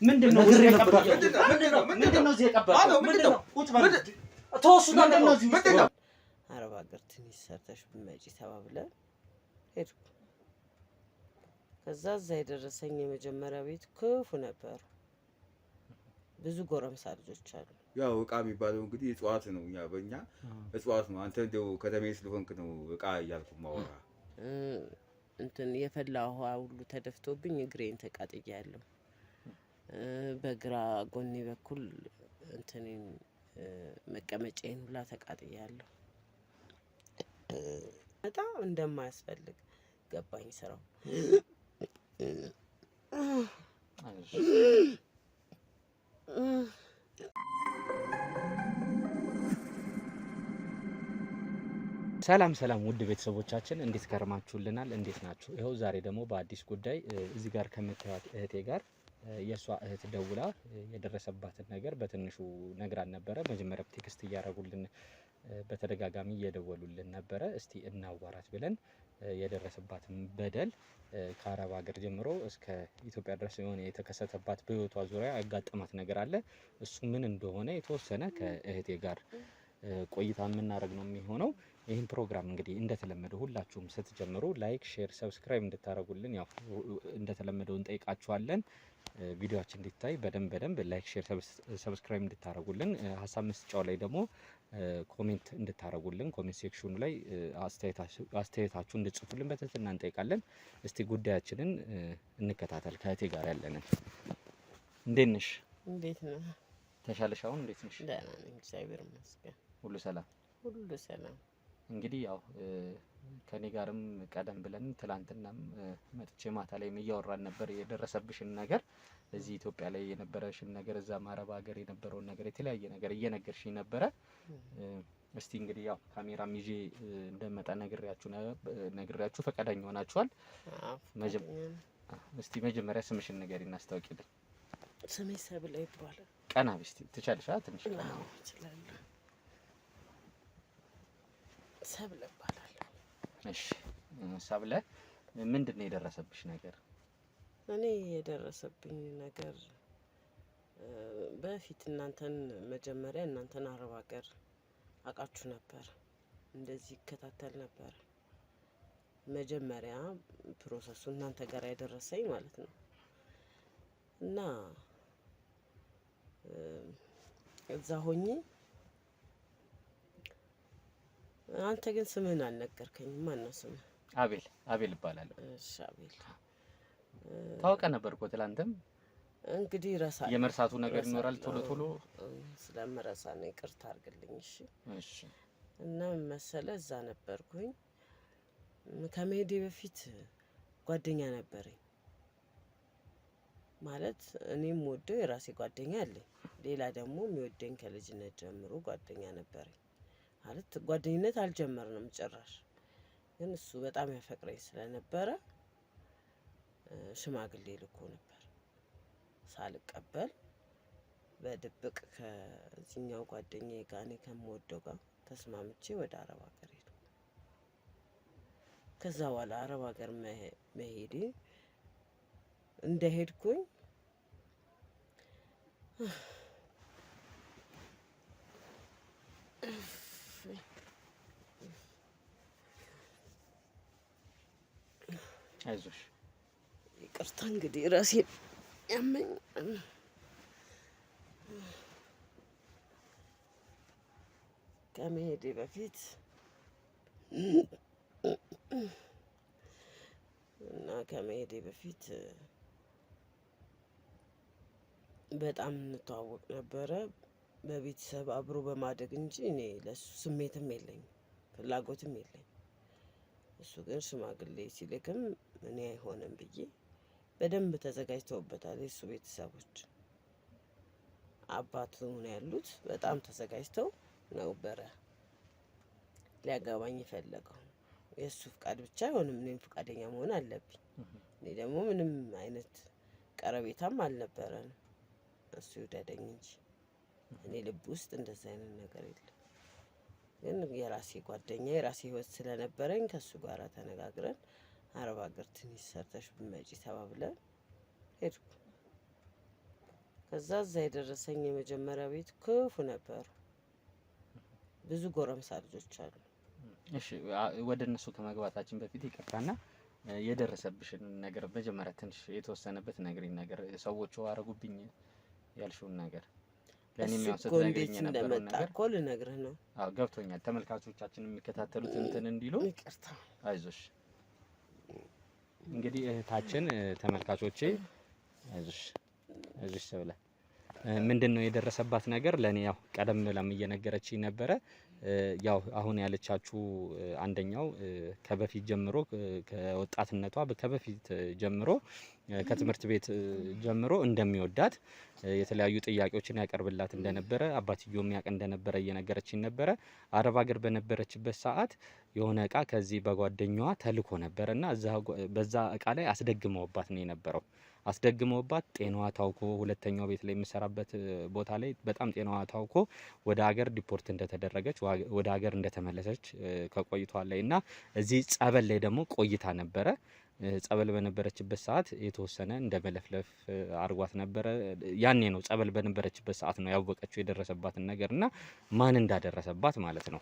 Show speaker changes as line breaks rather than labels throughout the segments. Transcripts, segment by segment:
ምንድነው እዚህ የቀበረው? ምንድነው እዚህ የቀበረው? ምንድነው ቁጭ በል ተወሱ። ምንድነው
አረብ ሀገር ትንሽ ሰርተሽ ብትመጪ ተባብለን ሄድኩ። ከዛ እዛ የደረሰኝ የመጀመሪያ ቤት ክፉ ነበር። ብዙ ጎረምሳ ልጆች አሉ።
ያው እቃ የሚባለው እንግዲህ እጽዋት ነው። ያ በእኛ እጽዋት ነው። አንተ እንደው ከተሜ ስለሆንክ ነው እቃ እያልኩ ማወራ።
እንትን የፈላ ውሃ ሁሉ ተደፍቶብኝ እግሬን ተቃጥያለሁ። በግራ ጎኔ በኩል እንትኔን መቀመጫዬን ሁላ ተቃጥያለሁ። በጣም እንደማያስፈልግ ገባኝ ስራው።
ሰላም ሰላም ውድ ቤተሰቦቻችን እንዴት ከርማችሁልናል? እንዴት ናችሁ? ይኸው ዛሬ ደግሞ በአዲስ ጉዳይ እዚህ ጋር ከምታዩት እህቴ ጋር የሷ እህት ደውላ የደረሰባትን ነገር በትንሹ ነግራን ነበረ። መጀመሪያ ቴክስት እያደረጉልን በተደጋጋሚ እየደወሉልን ነበረ። እስቲ እናዋራት ብለን የደረሰባትን በደል ከአረብ ሀገር ጀምሮ እስከ ኢትዮጵያ ድረስ የሆነ የተከሰተባት በህይወቷ ዙሪያ ያጋጠማት ነገር አለ። እሱ ምን እንደሆነ የተወሰነ ከእህቴ ጋር ቆይታ የምናደርግ ነው የሚሆነው። ይህን ፕሮግራም እንግዲህ እንደተለመደው ሁላችሁም ስትጀምሩ ላይክ፣ ሼር፣ ሰብስክራይብ እንድታደርጉልን ያው እንደተለመደው እንጠይቃችኋለን። ቪዲዮአችን እንዲታይ በደንብ ላይክ፣ ሼር፣ ሰብስክራይብ እንድታደርጉልን፣ ሀሳብ መስጫው ላይ ደግሞ ኮሜንት እንድታደርጉልን፣ ኮሜንት ሴክሽኑ ላይ አስተያየታችሁ እንድጽፉልን በትህትና እንጠይቃለን። እስቲ ጉዳያችንን እንከታተል። ከእህቴ ጋር ያለንን እንዴት ነሽ?
እንዴት ነው?
ተሻለሽ? አሁን እንዴት ነሽ?
ደህና ነኝ እግዚአብሔር ይመስገን።
ሁሉ ሰላም?
ሁሉ ሰላም።
እንግዲህ ያው ከኔ ጋርም ቀደም ብለን ትላንትናም መጥቼ ማታ ላይ እያወራን ነበር የደረሰብሽን ነገር፣ እዚህ ኢትዮጵያ ላይ የነበረሽን ነገር፣ እዛ አረብ ሀገር የነበረውን ነገር፣ የተለያየ ነገር እየነገርሽኝ ነበረ። እስቲ እንግዲህ ያው ካሜራም ይዤ እንደመጣ ነግሬያችሁ ፈቃደኛ ሆናችኋል። እስቲ መጀመሪያ ስምሽን ንገሪና አስታውቂልኝ።
ስሜ ሰብለ ይባላል።
ቀና ብስቲ ትቻለሽ? ትንሽ ቀና
እችላለሁ። ሰብለ እባላለሁ።
እሺ ሰብለ፣ ምንድነው የደረሰብሽ ነገር?
እኔ የደረሰብኝ ነገር በፊት መጀመሪያ እናንተን አረብ ሀገር አውቃችሁ ነበር፣ እንደዚህ ይከታተል ነበር። መጀመሪያ ፕሮሰሱ እናንተ ጋር ያደረሰኝ ማለት ነው። እና እዛ ሆኜ አንተ ግን ስምህን አልነገርከኝም። ማን ነው ስምህ?
አቤል እባላለሁ።
እሺ አቤል።
ታውቀ ነበር እኮ ትላንትም።
እንግዲህ
የመርሳቱ ነገር ይኖራል ቶሎ
ስለምረሳ ነው፣ ይቅርታ አድርግልኝ።
እሺ።
እና መሰለ እዛ ነበርኩኝ። ከመሄዴ በፊት ጓደኛ ነበረኝ። ማለት እኔም ወደው የራሴ ጓደኛ አለኝ። ሌላ ደግሞ የሚወደኝ ከልጅነት ጀምሮ ጓደኛ ነበረኝ። ማለት ጓደኝነት አልጀመርንም ጭራሽ፣ ግን እሱ በጣም ያፈቅረኝ ስለነበረ ሽማግሌ ልኮ ነበር። ሳልቀበል በድብቅ ከዚህኛው ጓደኛዬ ጋር እኔ ከምወደው ጋር ተስማምቼ ወደ አረብ ሀገር ሄድኩ። ከዛ በኋላ አረብ ሀገር መሄዴ እንደሄድኩኝ
አይዞሽ፣
ይቅርታ እንግዲህ ራሴ ያመኝ። ከመሄዴ በፊት በጣም እንተዋወቅ ነበረ። በቤተሰብ አብሮ በማደግ እንጂ እኔ ለሱ ስሜትም የለኝም ፍላጎትም የለኝም። እሱ ግን ሽማግሌ ሲልክም እኔ አይሆንም ብዬ በደንብ ተዘጋጅተውበታል። የሱ ቤተሰቦች አባቱ ነው ያሉት፣ በጣም ተዘጋጅተው ነበረ ሊያገባኝ የፈለገው። የሱ ፍቃድ ብቻ አይሆንም፣ እኔም ፍቃደኛ መሆን አለብኝ። እኔ ደግሞ ምንም አይነት ቀረቤታም አልነበረንም። እሱ ይውደደኝ እንጂ እኔ ልብ ውስጥ እንደዛ አይነት ነገር የለም። ግን የራሴ ጓደኛ የራሴ ህይወት ስለነበረኝ ከሱ ጋር ተነጋግረን አረብ ሀገር ትንሽ ሰርተሽ ብትመጪ ተባብለን ሄድኩ። ከዛ እዛ የደረሰኝ የመጀመሪያ ቤት ክፉ ነበር። ብዙ ጎረምሳ ልጆች አሉ።
እሺ ወደ እነሱ ከመግባታችን በፊት ይቅርታና የደረሰብሽን ነገር መጀመሪያ ትንሽ የተወሰነበት ነግሪኝ ነገር ሰዎቹ አረጉብኝ ያልሽውን ነገር ለኔም ያው ስትነግሪኝ ነበር ነገር
እኮ ልነግርህ ነው።
አዎ ገብቶኛል። ተመልካቾቻችን የሚከታተሉት እንትን እንዲሉ
ይቅርታ።
አይዞሽ እንግዲህ እህታችን ተመልካቾቼ አይዞሽ አይዞሽ ሰብለ ምንድነው የደረሰባት ነገር ለኔ ያው ቀደም ብላም እየነገረችኝ ነበረ። ያው አሁን ያለቻችሁ አንደኛው ከበፊት ጀምሮ ከወጣትነቷ ከበፊት ጀምሮ ከትምህርት ቤት ጀምሮ እንደሚወዳት የተለያዩ ጥያቄዎችን ያቀርብላት እንደነበረ አባትየውም ያውቅ እንደነበረ እየነገረችኝ ነበረ። አረብ ሀገር በነበረችበት ሰዓት የሆነ እቃ ከዚህ በጓደኛዋ ተልኮ ነበርና በዛ እቃ ላይ አስደግመውባት ነው የነበረው። አስደግመውባት ጤናዋ ታውኮ ሁለተኛው ቤት ላይ የምሰራበት ቦታ ላይ በጣም ጤናዋ ታውኮ ወደ ሀገር ዲፖርት እንደተደረገች ወደ ሀገር እንደተመለሰች ከቆይቷል ላይ እና እዚህ ጸበል ላይ ደግሞ ቆይታ ነበረ። ጸበል በነበረችበት ሰዓት የተወሰነ እንደ መለፍለፍ አርጓት ነበረ። ያኔ ነው ጸበል በነበረችበት ሰዓት ነው ያወቀችው የደረሰባትን ነገር እና ማን እንዳደረሰባት ማለት ነው።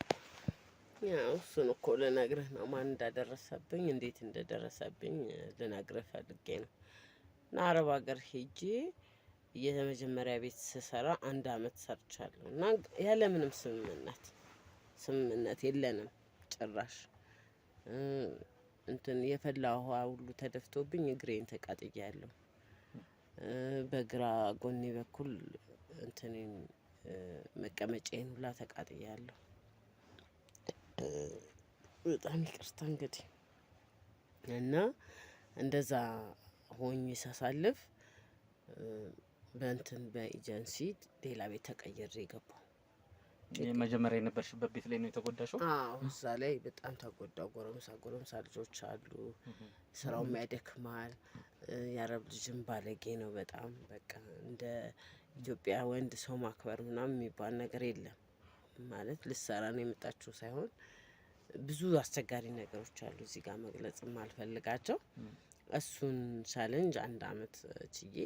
ያው እሱን እኮ ልነግርህ ነው። ማን እንዳደረሰብኝ እንዴት እንደደረሰብኝ ልነግርህ ፈልጌ ነው። እና አረብ ሀገር ሄጄ የመጀመሪያ ቤት ስሰራ 1 አመት ሰርቻለሁ እና ያለምንም ስምምነት የለንም ጭራሽ እንትን የፈላ ውሃ ሁሉ ተደፍቶብኝ እግሬን ተቃጥያለሁ። በግራ ጎኔ በኩል እንትን መቀመጫዬን ሁላ ተቃጥያለሁ። በጣም ይቅርታ እንግዲህ እና እንደዛ ሆኜ ሳሳልፍ በእንትን በኤጀንሲ ሌላ ቤት ተቀይሬ ገባሁ።
የመጀመሪያ የነበርሽበት ቤት ላይ ነው የተጎዳሽው?
አዎ እዛ ላይ በጣም ተጎዳው። ጎረምሳ ልጆች አሉ። ስራውም ያደክማል። የአረብ ልጅም ባለጌ ነው በጣም በቃ እንደ ኢትዮጵያ ወንድ ሰው ማክበር ምናምን የሚባል ነገር የለም። ማለት ልሰራ ነው የመጣችው ሳይሆን ብዙ አስቸጋሪ ነገሮች አሉ እዚህ ጋር መግለጽ ማልፈልጋቸው። እሱን ቻሌንጅ 1 አመት ችዬ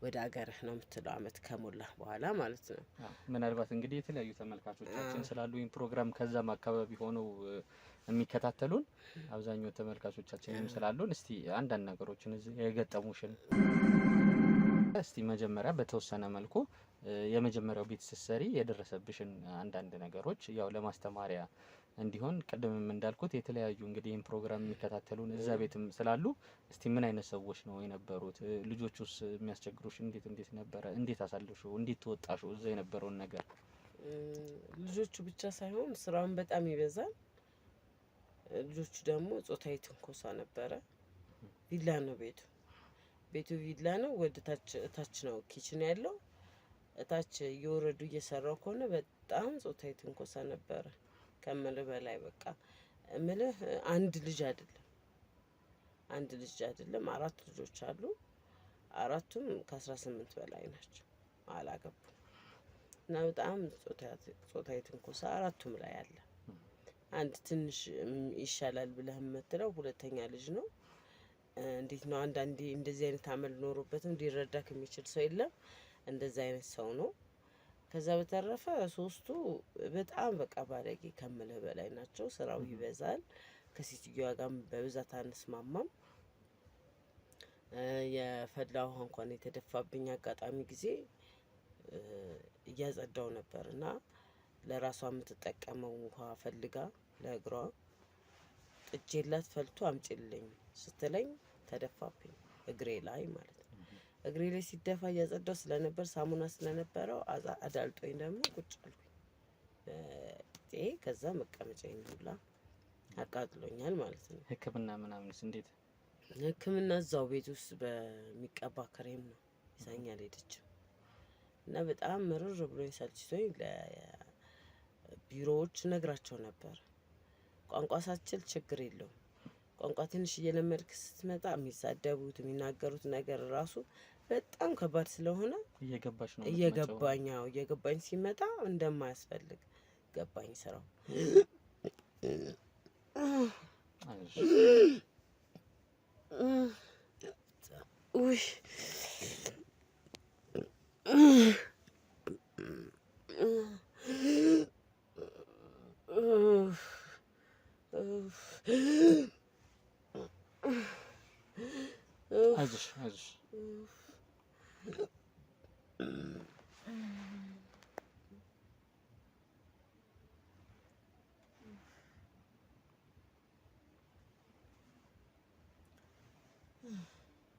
ወደ ሀገርህ ነው የምትለው አመት ከሞላ በኋላ ማለት ነው።
ምናልባት እንግዲህ የተለያዩ ተመልካቾቻችን ስላሉ ይሄን ፕሮግራም ከዛም አካባቢ ሆነው የሚከታተሉን አብዛኛው ተመልካቾቻችንም ስላሉን እስቲ አንዳንድ ነገሮችን እዚህ የገጠሙሽን እስቲ መጀመሪያ በተወሰነ መልኩ የመጀመሪያው ቤት ስትሰሪ የደረሰብሽን አንዳንድ ነገሮች ያው ለማስተማሪያ እንዲሆን ቀደምም እንዳልኩት የተለያዩ እንግዲህ ይሄን ፕሮግራም የሚከታተሉን እዛ ቤትም ስላሉ እስቲ ምን አይነት ሰዎች ነው የነበሩት? ልጆቹስ የሚያስቸግሩሽ እንዴት ነበረ? እንዴት አሳልፈሽው? እንዴት ተወጣሽው? እዛ የነበረውን ነገር
ልጆቹ ብቻ ሳይሆን ስራውን በጣም ይበዛል። ልጆቹ ደግሞ ጾታዊ ትንኮሳ ነበረ። ቪላ ነው ቤቱ ቪላ ነው። ወደ ታች ነው ኪችን ያለው። እታች እየወረዱ እየሰራው ከሆነ በጣም ጾታዊ ትንኮሳ ነበረ ከምልህ በላይ በቃ እምልህ አንድ ልጅ አይደለም 4 ልጆች አሉ። 4ቱም ከ18 በላይ ናቸው፣ አላገቡም። እና በጣም ጾታዊ ትንኮሳ 4ቱም ላይ አለ። አንድ ትንሽ ይሻላል ብለህ የምትለው 2ኛ ልጅ ነው። እንዴት ነው አንዳንዴ እንደዚህ አይነት አመል ኖሮበትም ሊረዳክ የሚችል ሰው የለም። እንደዚህ አይነት ሰው ነው። ከዛ በተረፈ 3ቱ በጣም በቃ ባለጌ ከምልህ በላይ ናቸው። ስራው ይበዛል። ከሴትዮዋ ጋር በብዛት አንስማማም። የፈላ ውሃ እንኳን የተደፋብኝ አጋጣሚ ጊዜ እያጸዳው ነበር እና ለራሷ የምትጠቀመው ውሃ ፈልጋ ለእግሯ ጥጄላት ፈልቶ አምጪልኝ ስትለኝ ተደፋብኝ እግሬ ላይ ማለት ነው። እግሬ ላይ ሲደፋ እያጸዳው ስለነበር ሳሙና ስለነበረው አዳልጦኝ ደግሞ ቁጭ አልኩኝ። ከዛ መቀመጫዬን ሁላ አቃጥሎኛል ማለት ነው።
ሕክምና ምናምንስ እንዴት?
ሕክምና እዛው ቤት ውስጥ በሚቀባ ክሬም ነው ይዛኝ አልሄደችም። እና በጣም ምርር ብሎኝ ሰልችቶኝ ለቢሮዎች ነግራቸው ነበር። ቋንቋ ሳትችል ችግር የለውም። ቋንቋ ትንሽ እየለመድክ ስትመጣ የሚሳደቡት የሚናገሩት ነገር ራሱ በጣም ከባድ ስለሆነ እየገባኝ ሲመጣ እንደማያስፈልግ ገባኝ ስራው።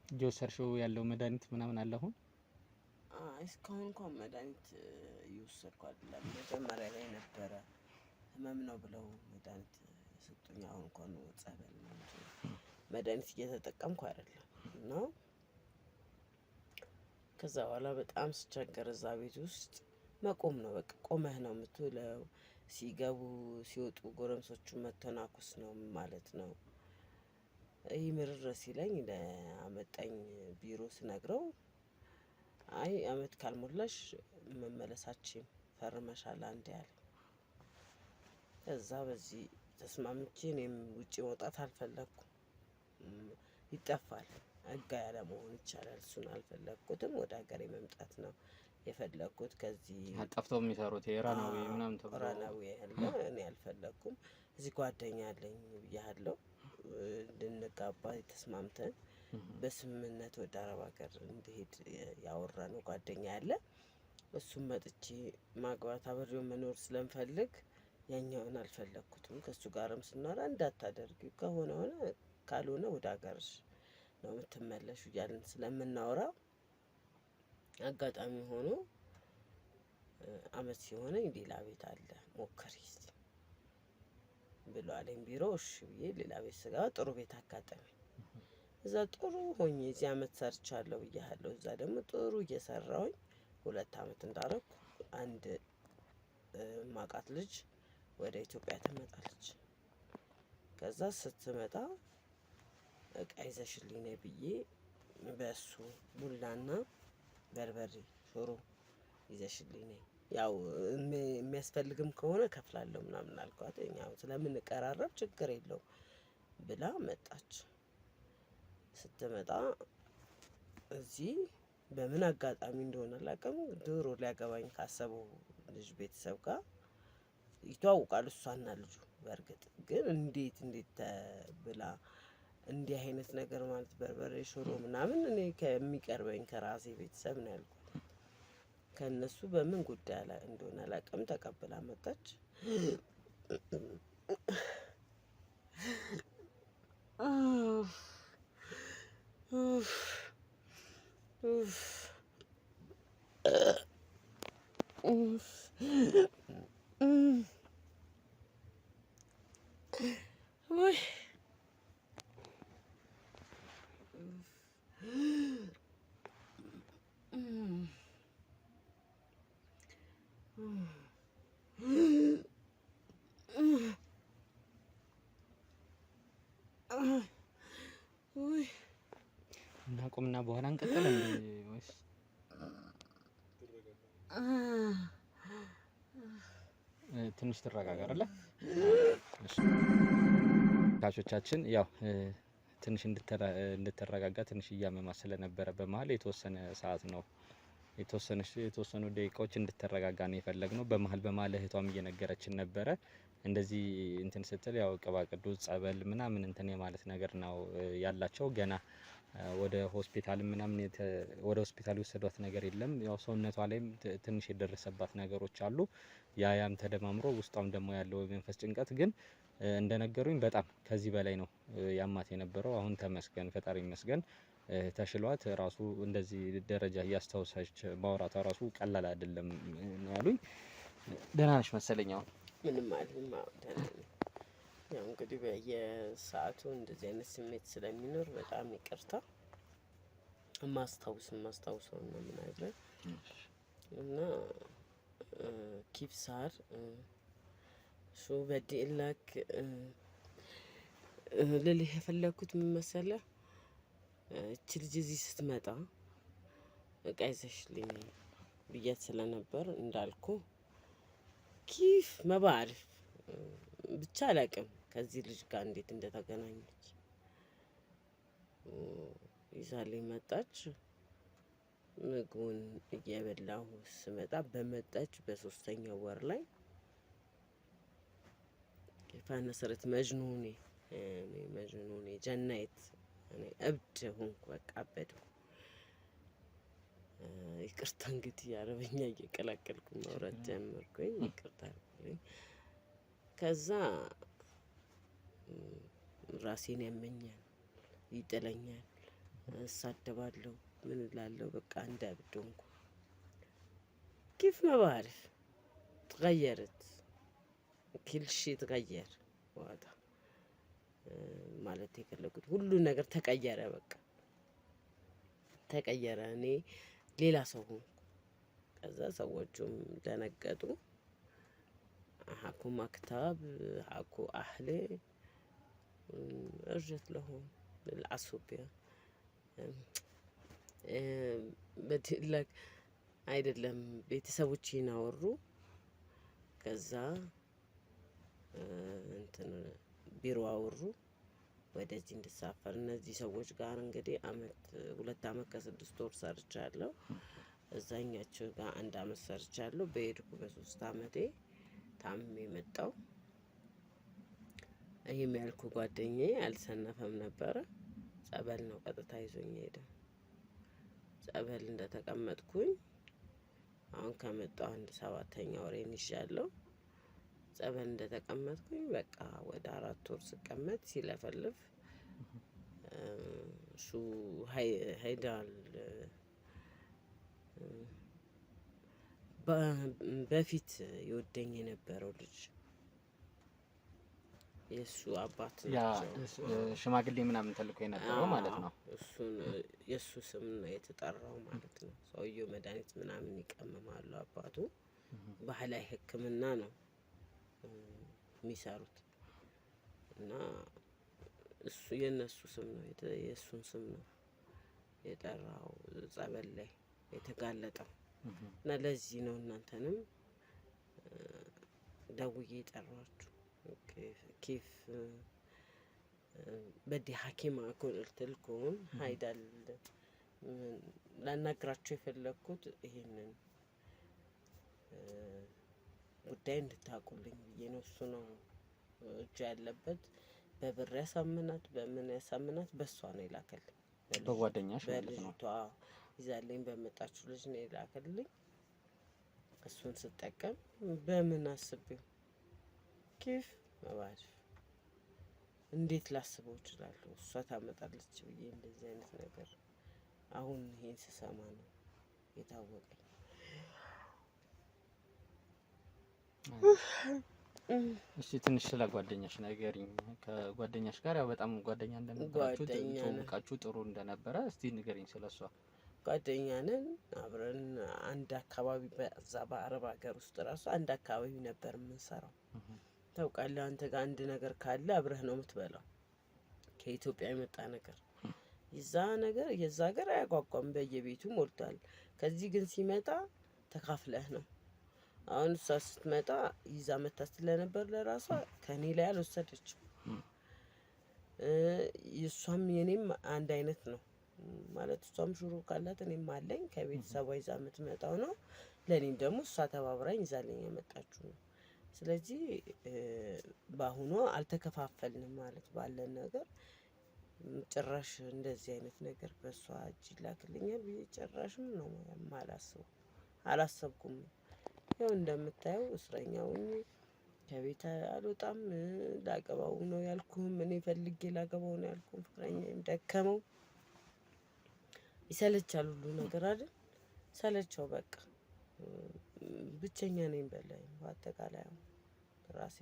እየወሰድሽው ያለው መድኃኒት ምናምን አለ አሁን?
እስካሁን እንኳን መድኃኒት እየወሰድኩ አይደለም። መጀመሪያ ላይ ነበረ ህመም ነው ብለው መድኃኒት የሰጡኝ። አሁን እንኳን ጸበል ነው እንጂ መድኃኒት እየተጠቀምኩ አይደለም። እና ከዛ በኋላ በጣም ስቸገር እዛ ቤት ውስጥ መቆም ነው በቃ። ቆመህ ነው የምትውለው። ሲገቡ ሲወጡ ጎረምሶቹን መተናኮስ ነው ማለት ነው። ይህ ምርር ሲለኝ ለአመጣኝ ቢሮ ስነግረው አይ አመት ካልሞላሽ መመለሳችን ፈርመሻል አንዴ ያለ። ከዛ በዚህ ተስማምቼ እኔም ውጭ መውጣት አልፈለኩም። ይጠፋል ህጋ ያለ መሆን ይቻላል። እሱን አልፈለግኩትም። ወደ ሀገሬ መምጣት ነው የፈለግኩት። ከዚህ
ጠፍተው የሚሰሩት የራናዊ ምናምን ተብሎ
ራናዊ ያለ እኔ አልፈለግኩም። እዚህ ጓደኛ አለኝ ብያለሁ። ልንጋባ ተስማምተን በስምምነት ወደ አረብ ሀገር እንድሄድ ያወራነው ጓደኛ ያለ። እሱም መጥቼ ማግባት አብሬው መኖር ስለምፈልግ ያኛውን አልፈለግኩትም። ከእሱ ጋርም ስናወራ እንዳታደርጊ ከሆነ ሆነ ካልሆነ ወደ ሀገርሽ ነው የምትመለሹ እያልን ስለምናወራ አጋጣሚ ሆኖ አመት ሲሆነኝ ሌላ ቤት አለ ሞክሪ ብሎ አለኝ ቢሮ። እሺ ብዬ ሌላ ቤት ስገባ ጥሩ ቤት አጋጠመኝ። እዛ ጥሩ ሆኜ እዚህ አመት ሰርቻለሁ ብያለሁ። እዛ ደግሞ ጥሩ እየሰራሁኝ 2 አመት እንዳረኩ አንድ ማቃት ልጅ ወደ ኢትዮጵያ ትመጣለች። ከዛ ስትመጣ እቃ ይዘሽልኝ ነይ ብዬ በሱ ቡላና በርበሬ ሽሮ ይዘሽልኝ ነይ፣ ያው የሚያስፈልግም ከሆነ ከፍላለሁ ምናምን አልኳት። ያው ስለምንቀራረብ ችግር የለውም ብላ መጣች። ስትመጣ እዚህ በምን አጋጣሚ እንደሆነ አላውቅም፣ ድሮ ሊያገባኝ ካሰበው ልጅ ቤተሰብ ጋር ይተዋወቃሉ እሷና ልጁ። በእርግጥ ግን እንዴት ብላ እንዲህ አይነት ነገር ማለት በርበሬ ሽሮ ምናምን እኔ ከሚቀርበኝ ከራሴ ቤተሰብ ነው ያልኩት። ከእነሱ በምን ጉዳይ ላይ እንደሆነ አላውቅም ተቀብላ መጣች።
እናቁምና በኋላ እንቀጥል እንዴ ወይስ ትንሽ ትረጋጋ አይደለ? እሺ ታቾቻችን ያው ትንሽ እንድትረጋጋ ትንሽ እያመማት ስለነበረ በመሀል የተወሰነ ሰዓት ነው የተወሰኑ ደቂቃዎች እንድትረጋጋ ነው የፈለግነው። በመሀል እህቷም እየነገረችን ነበረ እንደዚህ እንትን ስትል ያው ቅባ ቅዱስ ጸበል ምናምን እንትን የማለት ነገር ነው ያላቸው። ገና ወደ ሆስፒታል ምናምን ወደ ሆስፒታል የወሰዷት ነገር የለም። ያው ሰውነቷ ላይም ትንሽ የደረሰባት ነገሮች አሉ። ያም ተደማምሮ ውስጧም ደግሞ ያለው የመንፈስ ጭንቀት ግን እንደነገሩኝ በጣም ከዚህ በላይ ነው ያማት የነበረው። አሁን ተመስገን ፈጣሪ ይመስገን ተሽሏት ራሱ እንደዚህ ደረጃ እያስታወሰች ማውራቷ ራሱ ቀላል አይደለም ያሉኝ። ደህና ነሽ መሰለኝ አሁን?
ምንም አይደለም ደህና ነኝ። ያው እንግዲህ በየሰዓቱ እንደዚህ አይነት ስሜት ስለሚኖር በጣም ይቅርታ። ማስታውሰው ነው የምናገር እና ኪብሳር ሹ በዲላክ ልልህ የፈለኩት ምን መሰለህ? እቺ ልጅ እዚህ ስትመጣ እቃ ይዘሽልኝ ብያት ስለነበር እንዳልኩ ኪፍ መባሪፍ ብቻ አላውቅም ከዚህ ልጅ ጋር እንዴት እንደተገናኘች ይዛልኝ መጣች። ምግቡን እየበላሁ ስመጣ በመጣች በ3ኛው ወር ላይ ፋነሰረት መጅኑኔ ጀናይት እኔ እብድ ሆንኩ። በቃ አበድኩ። ይቅርታ እንግዲህ አረበኛ እየቀላቀልኩ ማውራት ጀመርኩኝ። ይቅርታ አድርጉልኝ። ከዛ ራሴን ያመኛል፣ ይጥለኛል፣ እሳደባለሁ፣ ምን እላለሁ። በቃ እንደ እብድ ሆንኩ። كيف ما بعرف تغيرت كل شيء تغير واضح ማለት የፈለጉት ሁሉ ነገር ተቀየረ። በቃ ተቀየረ። እኔ ሌላ ሰው ሆንኩ። ከዛ ሰዎቹም ደነገጡ። ሀኩ ማክታብ ሀኩ አህሌ እርጀት ለሆን ልልዓሱቢያ በትላክ አይደለም ቤተሰቦቼን አወሩ። ከዛ እንትን ቢሮ አወሩ ወደዚህ እንድሳፈር። እነዚህ ሰዎች ጋር እንግዲህ 2 አመት ከ6 ወር ሰርቻለሁ። እዛኛቸው ጋር 1 አመት ሰርቻለሁ። በሄድኩ በ3 አመቴ ታምሜ መጣሁ። ይሄም ያልኩ ጓደኛዬ አልሰነፈም ነበረ። ጸበል ነው ቀጥታ ይዞኝ ሄደ። ጸበል እንደተቀመጥኩኝ አሁን ከመጣሁ 7ኛ ወሬን ይዣለሁ። ጸበል እንደተቀመጥኩኝ በቃ ወደ 4 ወር ስቀመጥ ሲለፈልፍ እሱ ሄዳል። በፊት ይወደኝ የነበረው ልጅ የሱ አባት ናቸው።
ሽማግሌ ምናምን ተልኮ የነበረው ማለት ነው።
እሱን የሱ ስም ነው የተጠራው ማለት ነው። ሰውየው መድኃኒት ምናምን ይቀምማሉ። አባቱ ባህላዊ ሕክምና ነው የሚሰሩት እና እሱ የነሱ ስም ነው የእሱን ስም ነው የጠራው ጸበል ላይ የተጋለጠው እና ለዚህ ነው እናንተንም ደውዬ የጠራችሁ። ኬፍ በዲ ሐኪም አኮልትልኩን ሀይዳል ላናግራችሁ የፈለግኩት ይሄንን ጉዳይ እንድታቁልኝ ብዬ ነው። እሱ ነው እጁ ያለበት። በብር ያሳምናት በምን ያሳምናት በሷ ነው የላከልኝ።
በጓደኛሽ ማለት ነው።
በልጅቷ ይዛለኝ በመጣችሁ ልጅ ነው የላከልኝ። እሱን ስጠቀም በምን አስቤው ኬፍ መባል እንዴት ላስበው እችላለሁ? እሷ ታመጣለች ብዬ እንደዚህ አይነት ነገር አሁን ይሄን ስሰማ ነው የታወቀኝ።
እሺ ትንሽ ስለ ጓደኛሽ ንገሪኝ። ከጓደኛሽ ጋር ያው በጣም ጓደኛ እንደነበራችሁ ተዋውቃችሁ ጥሩ እንደነበረ እስቲ ንገሪኝ ስለሷ።
ጓደኛ ነን፣ አብረን አንድ አካባቢ በዛ በአረብ ሀገር ውስጥ ራሱ አንድ አካባቢ ነበር የምንሰራው። ታውቃለህ አንተ ጋር አንድ ነገር ካለ አብረህ ነው የምትበላው። ከኢትዮጵያ የመጣ ነገር የዛ ሀገር አያጓጓም፣ በየቤቱ ሞልቷል። ከዚህ ግን ሲመጣ ተካፍለህ ነው። አሁን እሷ ስትመጣ ይዛ መታ ስለነበር ለራሷ ከኔ ላይ አልወሰደችም። እሷም የኔም አንድ አይነት ነው ማለት እሷም ሹሩ ካላት እኔም አለኝ። ከቤተሰቧ ይዛ የምትመጣው ነው። ለኔም ደግሞ እሷ ተባብራኝ ይዛለኝ የመጣችው ነው። ስለዚህ በአሁኑ አልተከፋፈልንም ማለት ባለን ነገር። ጭራሽ እንደዚህ አይነት ነገር በሷ እጅ ይላክልኛል ብዬ ጭራሽም ነው አላሰብኩም። ያው እንደምታየው እስረኛው ከቤት አልወጣም። ላገባው ነው ያልኩም፣ እኔ ፈልጌ ላገባው ነው ያልኩም። ፍቅረኛዬም ደከመው። ይሰለቻል ሁሉ ነገር አይደል? ሰለቸው በቃ ብቸኛ ነኝ በላይ። በአጠቃላይ ራሴ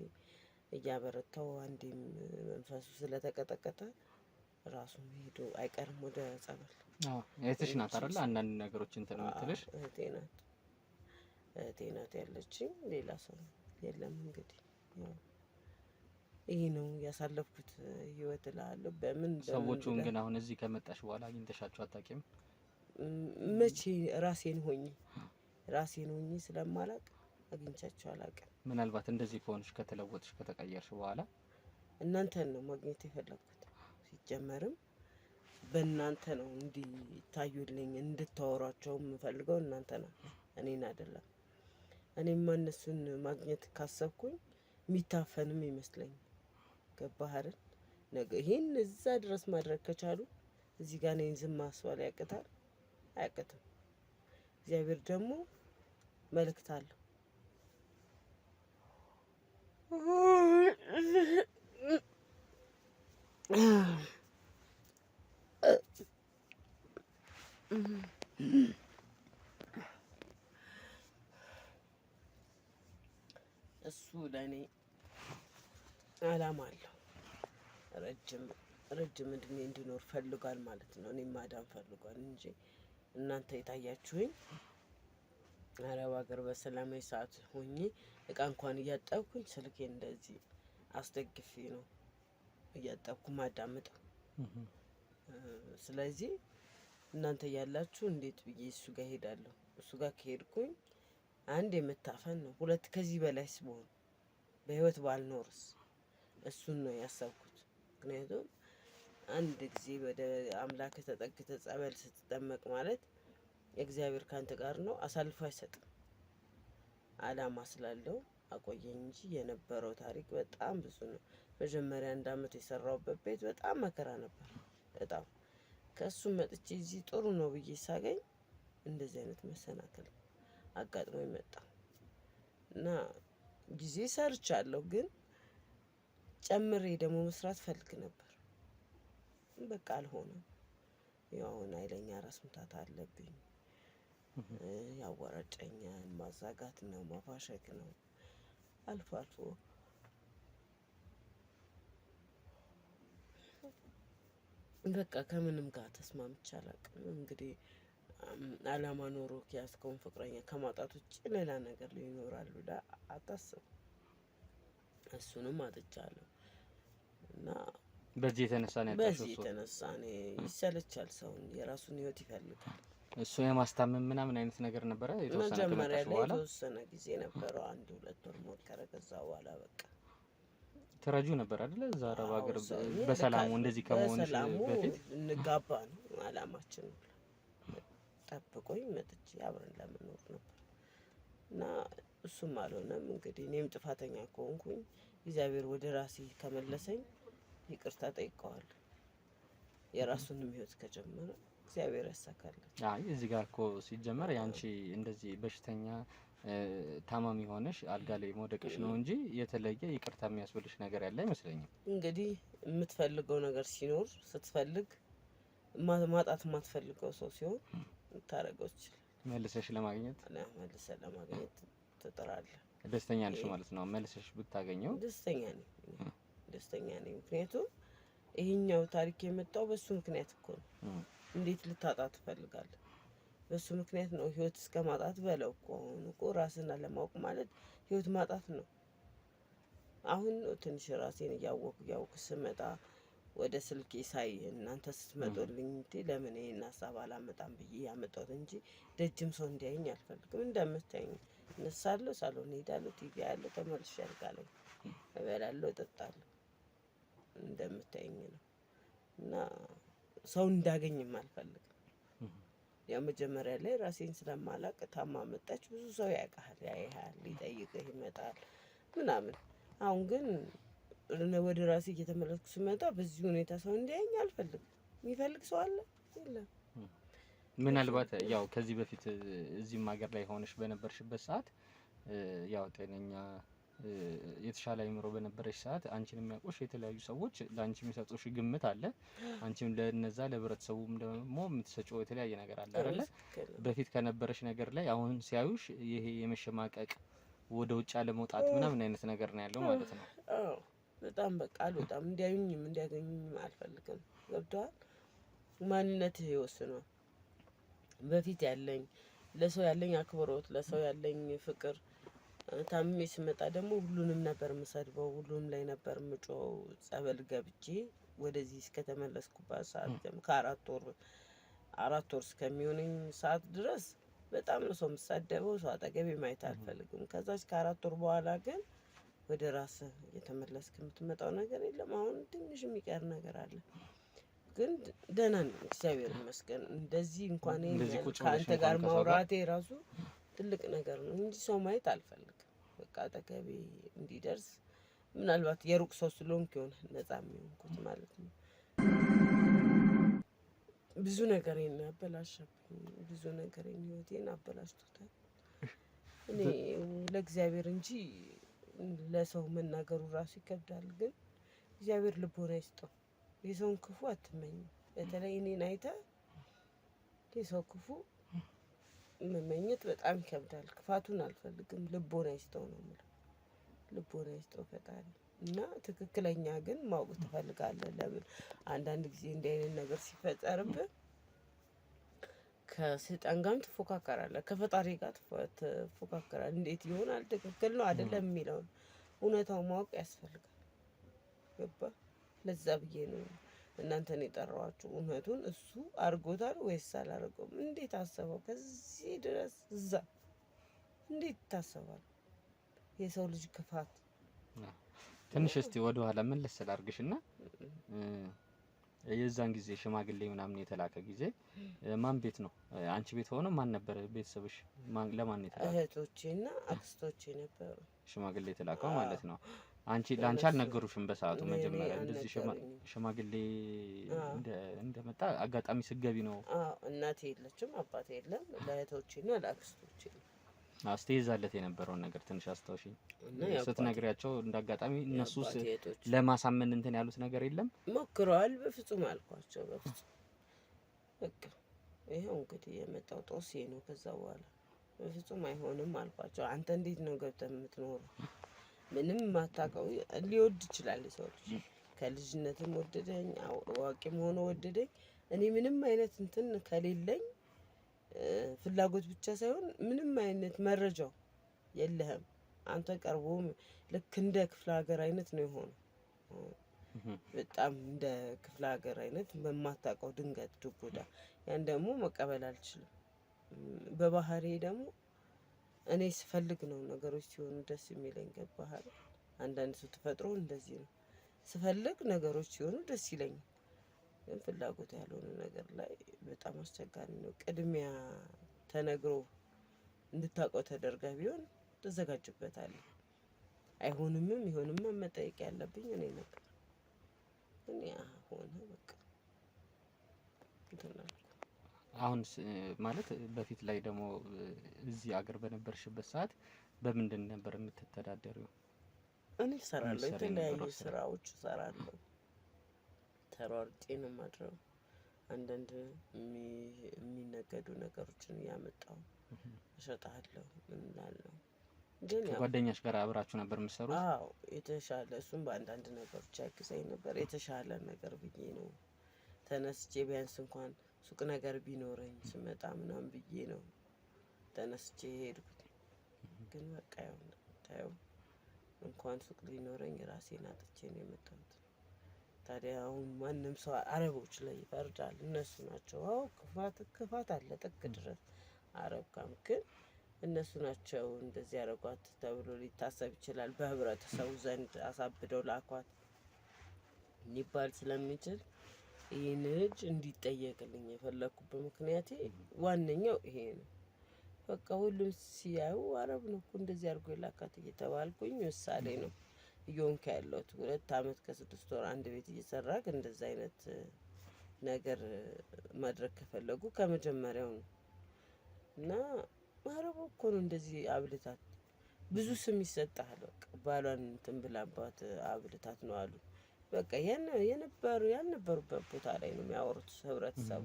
እያበረታው አንዴም መንፈሱ ስለተቀጠቀጠ ራሱ ሄዶ አይቀርም ወደ ጸበል።
እህትሽ ናት አይደል? አንዳንድ ነገሮች እንትን የምትልሽ
እህቴ ናት ያለችኝ። ሌላ ሰው የለም። እንግዲህ ይሄ ነው ያሳለፍኩት ህይወት እላለሁ። በምን
ሰዎቹን ግን አሁን እዚህ ከመጣሽ በኋላ አግኝተሻቸው አታውቂም?
መቼ ራሴን ሆኜ ስለማላቅ አግኝቻቸው አላውቅም።
ምናልባት እንደዚህ ከሆንሽ ከተለወጥሽ ከተቀየርሽ በኋላ
እናንተን ነው ማግኘት የፈለኩት። ሲጀመርም በእናንተ ነው እንዲታዩልኝ እንድታወሯቸው የምፈልገው እናንተ ናችሁ፣ እኔን አይደለም። እኔማ እነሱን ማግኘት ካሰብኩኝ የሚታፈንም ይመስለኛል። ገባህ አይደል? ነገ ይሄን እዛ ድረስ ማድረግ ከቻሉ እዚህ ጋር እኔን ዝም ማስባል ያቅታል? አያቅትም። እግዚአብሔር ደግሞ መልእክት አለው። እሱ ለእኔ አላማ አለው። ረጅም እድሜ እንዲኖር ፈልጓል ማለት ነው። እኔ ማዳን ፈልጓል እንጂ እናንተ የታያችሁኝ አረብ ሀገር በሰላማዊ ሰዓት ሆኜ እቃ እንኳን እያጠብኩኝ ስልኬን እንደዚህ አስደግፌ ነው እያጠብኩ ማዳምጠው። ስለዚህ እናንተ ያላችሁ እንዴት ብዬ እሱ ጋር ሄዳለሁ? እሱ ጋር ከሄድኩኝ አንድ የምታፈን ነው፣ ሁለት ከዚህ በላይ ስሆን በህይወት ባልኖርስ? እሱን ነው ያሰብኩት። ምክንያቱም አንድ ጊዜ ወደ አምላክ ተጠግተ ጸበል ስትጠመቅ ማለት እግዚአብሔር ካንተ ጋር ነው፣ አሳልፎ አይሰጥም። አላማ ስላለው አቆየኝ እንጂ የነበረው ታሪክ በጣም ብዙ ነው። መጀመሪያ 1 አመት የሰራውበት ቤት በጣም መከራ ነበር። በጣም ከሱ መጥቼ እዚህ ጥሩ ነው ብዬ ሳገኝ እንደዚህ አይነት መሰናክል አጋጥሞ መጣ እና ጊዜ ሰርቻለሁ፣ ግን ጨምሬ ደግሞ መስራት ፈልግ ነበር። በቃ አልሆነም። ያው አሁን ኃይለኛ ራስ ምታት አለብኝ። ያወራጨኛል። ማዛጋት ነው፣ ማፋሸክ ነው። አልፎ አልፎ በቃ ከምንም ጋር ተስማምቼ አላውቅም። እንግዲህ አላማ ኖሮ ያዝከውን ፍቅረኛ ከማጣት ውጭ ሌላ ነገር ሊኖራል ብለህ አታስብ። እሱንም አጥቻለሁ እና
በዚህ የተነሳ ነው ያጣሽው?
በዚህ የተነሳ እኔ ይሰለቻል። ሰውን የራሱን ህይወት ይፈልጋል።
እሱ የማስታመም ምናምን አይነት ነገር ነበረ የተወሰነ
መጀመሪያ ላይ
በኋላ
የተወሰነ ጊዜ ነበረው፣ 1-2 ወር ሞከረ። ከዛ በኋላ በቃ
ተረጁ ነበር አይደለ? እዛ አረብ ሀገር በሰላሙ እንደዚህ ከመሆንሽ በፊት
እንጋባ ነው አላማችን። ጠብቆኝ መጥቼ አብረን ለመኖር ነበር እና እሱም አልሆነም። እንግዲህ እኔም ጥፋተኛ ከሆንኩኝ እግዚአብሔር ወደ ራሴ ከመለሰኝ ይቅርታ ጠይቀዋለሁ። የራሱንም ህይወት ከጀመረ እግዚአብሔር ያሳካለት።
አይ እዚህ ጋር እኮ ሲጀመር ያንቺ እንደዚህ በሽተኛ ታማሚ ሆነሽ አልጋ ላይ መውደቅሽ ነው እንጂ የተለየ ይቅርታ የሚያስብልሽ ነገር ያለ አይመስለኝም።
እንግዲህ የምትፈልገው ነገር ሲኖር ስትፈልግ ማጣት የማትፈልገው ሰው ሲሆን ታረገው ይችላል።
መልሰሽ ለማግኘት
ትጥራለህ።
ደስተኛ ነሽ ማለት ነው? መልሰሽ ብታገኘው?
ደስተኛ ነኝ። ምክንያቱም ይሄኛው ታሪክ የመጣው በሱ ምክንያት እኮ ነው። እንዴት ልታጣ ትፈልጋለህ? በሱ ምክንያት ነው። ህይወት እስከ ማጣት በለው እኮ። አሁን እኮ ራስን አለማወቅ ማለት ህይወት ማጣት ነው። አሁን ትንሽ ራሴን እያወቅኩ ስመጣ ወደ ስልኬ ሳይ እናንተ ስትመጡልኝ ለምን ይሄን ሀሳብ አላመጣም ብዬ ያመጣሁት እንጂ ደጅም ሰው እንዲያየኝ አልፈልግም። እንደምታየኝ እነሳለሁ፣ ሳሎን ሄዳለሁ፣ ቲቪ ያለው ተመልሼ አልጋለሁ፣ እበላለሁ፣ እጠጣለሁ። እንደምታየኝ ነው እና ሰው እንዳገኝም አልፈልግም። ያው መጀመሪያ ላይ ራሴን ስለማላቅ ታማ መጣች። ብዙ ሰው ያይሃል፣ ሊጠይቅህ ይመጣል ምናምን። አሁን ግን ወደ ራሴ እየተመለስኩ ስመጣ በዚህ ሁኔታ ሰው እንዲያየኝ አልፈልግም። የሚፈልግ ሰው አለ የለም።
ምናልባት ያው ከዚህ በፊት እዚህም ሀገር ላይ ሆነሽ በነበርሽበት ሰዓት ያው ጤነኛ የተሻለ አይምሮ በነበረሽ ሰዓት አንቺን የሚያውቁሽ የተለያዩ ሰዎች ለአንቺ የሚሰጡሽ ግምት አለ። አንቺም ለነዛ ለህብረተሰቡም ደግሞ የምትሰጪው የተለያየ ነገር አለ አይደለ? በፊት ከነበረሽ ነገር ላይ አሁን ሲያዩሽ ይሄ የመሸማቀቅ ወደ ውጭ አለመውጣት ምናምን አይነት ነገር ነው ያለው ማለት ነው።
አዎ በጣም በቃ አልወጣም። እንዲያዩኝም እንዲያገኙኝም አልፈልግም። ገብቶሃል? ማንነትህ ይወስነዋል። በፊት ያለኝ ለሰው ያለኝ አክብሮት፣ ለሰው ያለኝ ፍቅር፣ ታምሜ ስመጣ ደግሞ ሁሉንም ነበር የምሰድበው፣ ሁሉንም ላይ ነበር የምጮኸው። ጸበል ገብቼ ወደዚህ እስከተመለስኩባት ሰዓት ከ4 ወር እስከሚሆነኝ ሰዓት ድረስ በጣም ነው ሰው የምሳደበው። ሰው አጠገቤ ማየት አልፈልግም። ከዛች ከ4 ወር በኋላ ግን ወደ ራስህ የተመለስክ የምትመጣው ነገር የለም። አሁን ትንሽ የሚቀር ነገር አለ፣ ግን ደህና ነኝ እግዚአብሔር ይመስገን። እንደዚህ እንኳን ከአንተ ጋር ማውራቴ ራሱ ትልቅ ነገር ነው እንጂ ሰው ማየት አልፈልግም። በቃ አጠገቤ እንዲደርስ ምናልባት የሩቅ ሰው ስለሆንኩ ይሆናል ነፃ የሚሆንኩት ማለት ነው። ብዙ ነገሬን ያበላሸብኝ፣ ብዙ ነገሬን ህይወቴን አበላሽቶታል። እኔ ለእግዚአብሔር እንጂ ለሰው መናገሩ ራሱ ይከብዳል። ግን እግዚአብሔር ልቦና ይስጠው። የሰውን ክፉ አትመኝ። በተለይ እኔን አይተህ የሰው ክፉ መመኘት በጣም ይከብዳል። ክፋቱን አልፈልግም። ልቦና ይስጠው ነው የምለው። ልቦና ይስጠው ፈጣሪ። እና ትክክለኛ ግን ማወቅ ትፈልጋለህ። ለምን አንዳንድ ጊዜ እንዲህ አይነት ነገር ሲፈጠርብህ ከሰይጣን ጋርም ትፎካከራለህ፣ ከፈጣሪ ጋር ትፎካከራለህ። እንዴት ይሆናል? ትክክል ነው አይደለም የሚለውን እውነታው ማወቅ ያስፈልጋል። ገባ? ለዛ ብዬ ነው እናንተን የጠራኋችሁ። እውነቱን እሱ አድርጎታል ወይስ አላደረገውም? እንዴት አሰበው? ከዚህ ድረስ እዛ እንዴት ይታሰባል? የሰው ልጅ ክፋት።
ትንሽ እስቲ ወደ ኋላ መለስ ስላርግሽና የዛን ጊዜ ሽማግሌ ምናምን የተላከ ጊዜ ማን ቤት ነው? አንቺ ቤት ሆኖ ማን ነበር ቤተሰብሽ? ለማን ነው የተላከው?
እህቶቼና አክስቶቼ ነበሩ
ሽማግሌ የተላከው ማለት ነው። አንቺ ላንቺ አልነገሩሽም በሰዓቱ? መጀመሪያ እንደዚህ ሽማግሌ እንደመጣ አጋጣሚ ስገቢ ነው?
እናቴ የለችም፣ አባቴ የለም። ለእህቶቼና ለአክስቶቼ ነው
አስተይዛለት የነበረውን ነገር ትንሽ አስታውሽኝ። ስትነግሪያቸው እንዳጋጣሚ እነሱስ ለማሳመን እንትን ያሉት ነገር የለም?
ሞክረዋል። በፍጹም አልኳቸው። በፍጹም በቃ ይኸው እንግዲህ የመጣው ጦስ ነው። ከዛ በኋላ በፍጹም አይሆንም አልኳቸው። አንተ እንዴት ነው ገብተህ የምትኖረው? ምንም ማታውቀው ሊወድ ይችላል ሰው ልጅ። ከልጅነትም ወደደኝ፣ አዋቂም ሆኖ ወደደኝ። እኔ ምንም አይነት እንትን ከሌለኝ ፍላጎት ብቻ ሳይሆን ምንም አይነት መረጃው የለህም አንተ ቀርቦ ልክ እንደ ክፍለ ሀገር አይነት ነው የሆነው። በጣም እንደ ክፍለ ሀገር አይነት በማታውቀው ድንገት ዱቡዳ። ያን ደግሞ መቀበል አልችልም። በባህሬ ደግሞ እኔ ስፈልግ ነው ነገሮች ሲሆኑ ደስ የሚለኝ። ገባህ? አንዳንድ ሰው ተፈጥሮ እንደዚህ ነው። ስፈልግ ነገሮች ሲሆኑ ደስ ይለኛል። ግን ፍላጎት ያልሆነ ነገር ላይ በጣም አስቸጋሪ ነው። ቅድሚያ ተነግሮ እንድታውቀው ተደርጋ ቢሆን ትዘጋጅበታለህ። አይሆንምም ይሆንምም መጠየቅ ያለብኝ እኔ ነበር። እኔ ሆነ በቃ እንትን አልኩ።
አሁን ማለት በፊት ላይ ደግሞ እዚህ አገር በነበርሽበት ሰዓት በምንድን ነበር የምትተዳደሪው?
እኔ እሰራለሁ፣ የተለያዩ ስራዎች እሰራለሁ። ተሯርጬ ነው የማድረው። አንዳንድ የሚነገዱ ነገሮችን እያመጣሁ እሸጣለሁ። ምን እላለሁ። ግን
ከጓደኛሽ ጋር አብራችሁ ነበር የምትሰሩት?
አዎ፣ የተሻለ እሱም በአንዳንድ ነገሮች ያግዘኝ ነበር። የተሻለ ነገር ብዬ ነው ተነስቼ ቢያንስ እንኳን ሱቅ ነገር ቢኖረኝ ስመጣ ምናምን ብዬ ነው ተነስቼ ሄድኩት። ግን በቃ ያው ታየው እንኳን ሱቅ ሊኖረኝ ራሴን አጥቼ ነው የመጣሁት። ታዲያ አሁን ማንም ሰው አረቦች ላይ ይፈርዳል። እነሱ ናቸው ክፋት አለ ጥግ ድረስ አረብ ጋም፣ ግን እነሱ ናቸው እንደዚህ ያደረጓት ተብሎ ሊታሰብ ይችላል። በህብረተሰቡ ዘንድ አሳብደው ላኳት ሊባል ስለሚችል ይህን ልጅ እንዲጠየቅልኝ የፈለኩበት ምክንያቴ ዋነኛው ይሄ ነው። በቃ ሁሉም ሲያዩ አረብ ነው እኮ እንደዚህ አድርጎ የላካት እየተባልኩኝ ምሳሌ ነው እየሆንኩ ያለሁት። 2 አመት ከ6 ወር አንድ ቤት እየሰራክ እንደዛ አይነት ነገር ማድረግ ከፈለጉ ከመጀመሪያው ነው። እና አረቡ እኮ ነው እንደዚህ አብልታት፣ ብዙ ስም ይሰጣል። በቃ ባሏን እንትን ብላባት አብልታት ነው አሉ። በቃ ያልነበሩበት ቦታ ላይ ነው የሚያወሩት ህብረተሰቡ።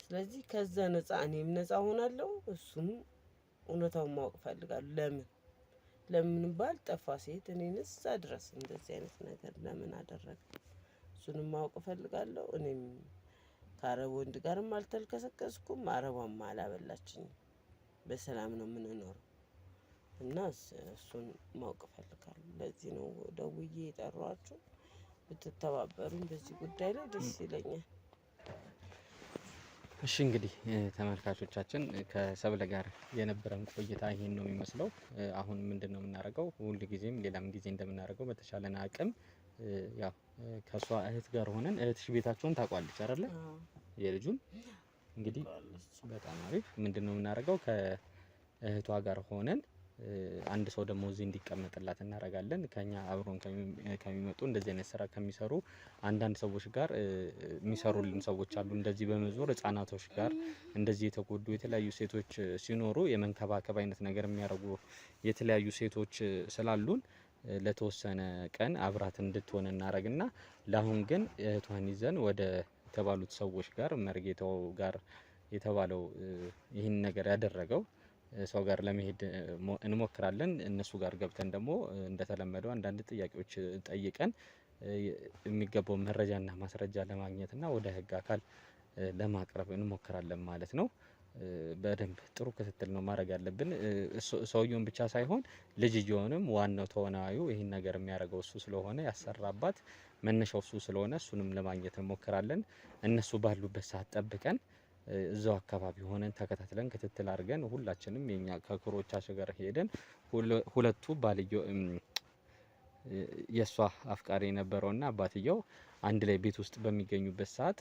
ስለዚህ ከዛ ነፃ እኔም ነፃ ሆናለሁ፣ እሱም እውነታውን ማወቅ ፈልጋለሁ። ለምን ባልጠፋ ሴት እኔን እዛ ድረስ እንደዚህ አይነት ነገር ለምን አደረገ? እሱንም ማወቅ ፈልጋለሁ። እኔም ከአረብ ወንድ ጋርም አልተልከሰከስኩም፣ አረቧም አላበላችኝም። በሰላም ነው የምንኖረው እና እሱን ማወቅ ፈልጋለሁ። ለዚህ ነው ደውዬ የጠሯችሁ። ብትተባበሩኝ በዚህ ጉዳይ ላይ ደስ ይለኛል።
እሺ እንግዲህ ተመልካቾቻችን ከሰብለ ጋር የነበረን ቆይታ ይሄን ነው የሚመስለው። አሁን ምንድነው የምናደርገው? ሁል ጊዜም ሌላም ጊዜ እንደምናደርገው በተሻለን አቅም ያው ከሷ እህት ጋር ሆነን እህትሽ ቤታቸውን ታውቋለች አይደለ? የልጁን እንግዲህ በጣም አሪፍ። ምንድነው የምናደርገው? ከእህቷ ጋር ሆነን አንድ ሰው ደግሞ እዚህ እንዲቀመጥላት እናደርጋለን። ከኛ አብሮን ከሚመጡ እንደዚህ አይነት ስራ ከሚሰሩ አንዳንድ ሰዎች ጋር የሚሰሩልን ሰዎች አሉ። እንደዚህ በመዞር ህጻናቶች ጋር እንደዚህ የተጎዱ የተለያዩ ሴቶች ሲኖሩ የመንከባከብ አይነት ነገር የሚያደርጉ የተለያዩ ሴቶች ስላሉን ለተወሰነ ቀን አብራት እንድትሆን እናደርግና ለአሁን ግን እህቷን ይዘን ወደ ተባሉት ሰዎች ጋር መርጌታው ጋር የተባለው ይህን ነገር ያደረገው ሰው ጋር ለመሄድ እንሞክራለን። እነሱ ጋር ገብተን ደግሞ እንደተለመደው አንዳንድ ጥያቄዎች ጠይቀን የሚገባው መረጃና ማስረጃ ለማግኘትና ወደ ህግ አካል ለማቅረብ እንሞክራለን ማለት ነው። በደንብ ጥሩ ክትትል ነው ማድረግ ያለብን። ሰውየውን ብቻ ሳይሆን ልጅየውንም ዋናው ተዋናዩ ይህን ነገር የሚያደርገው እሱ ስለሆነ ያሰራባት መነሻው እሱ ስለሆነ እሱንም ለማግኘት እንሞክራለን። እነሱ ባሉበት ሰዓት ጠብቀን እዛው አካባቢ ሆነን ተከታትለን ክትትል አድርገን ሁላችንም የኛ ከክሮቻችን ጋር ሄደን ሁለቱ ባልየው የሷ አፍቃሪ የነበረውና አባትየው አንድ ላይ ቤት ውስጥ በሚገኙበት ሰዓት